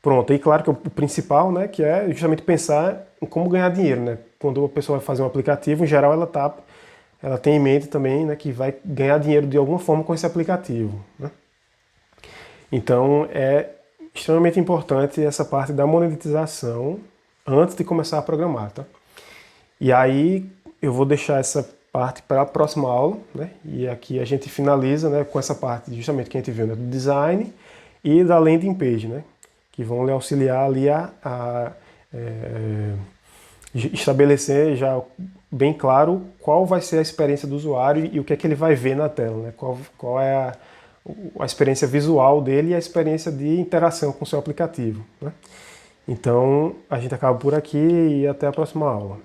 pronta. E claro que o principal, né, que é justamente pensar em como ganhar dinheiro, né? Quando a pessoa vai fazer um aplicativo, em geral ela tem em mente também, né, que vai ganhar dinheiro de alguma forma com esse aplicativo, né? Então, é extremamente importante essa parte da monetização antes de começar a programar, tá? E aí eu vou deixar essa parte para a próxima aula, né? E aqui a gente finaliza, né, com essa parte justamente que a gente viu, né, do design e da landing page, né? Que vão lhe auxiliar ali estabelecer já bem claro qual vai ser a experiência do usuário e o que é que ele vai ver na tela, né? Qual é a experiência visual dele e a experiência de interação com o seu aplicativo, né? Então a gente acaba por aqui e até a próxima aula.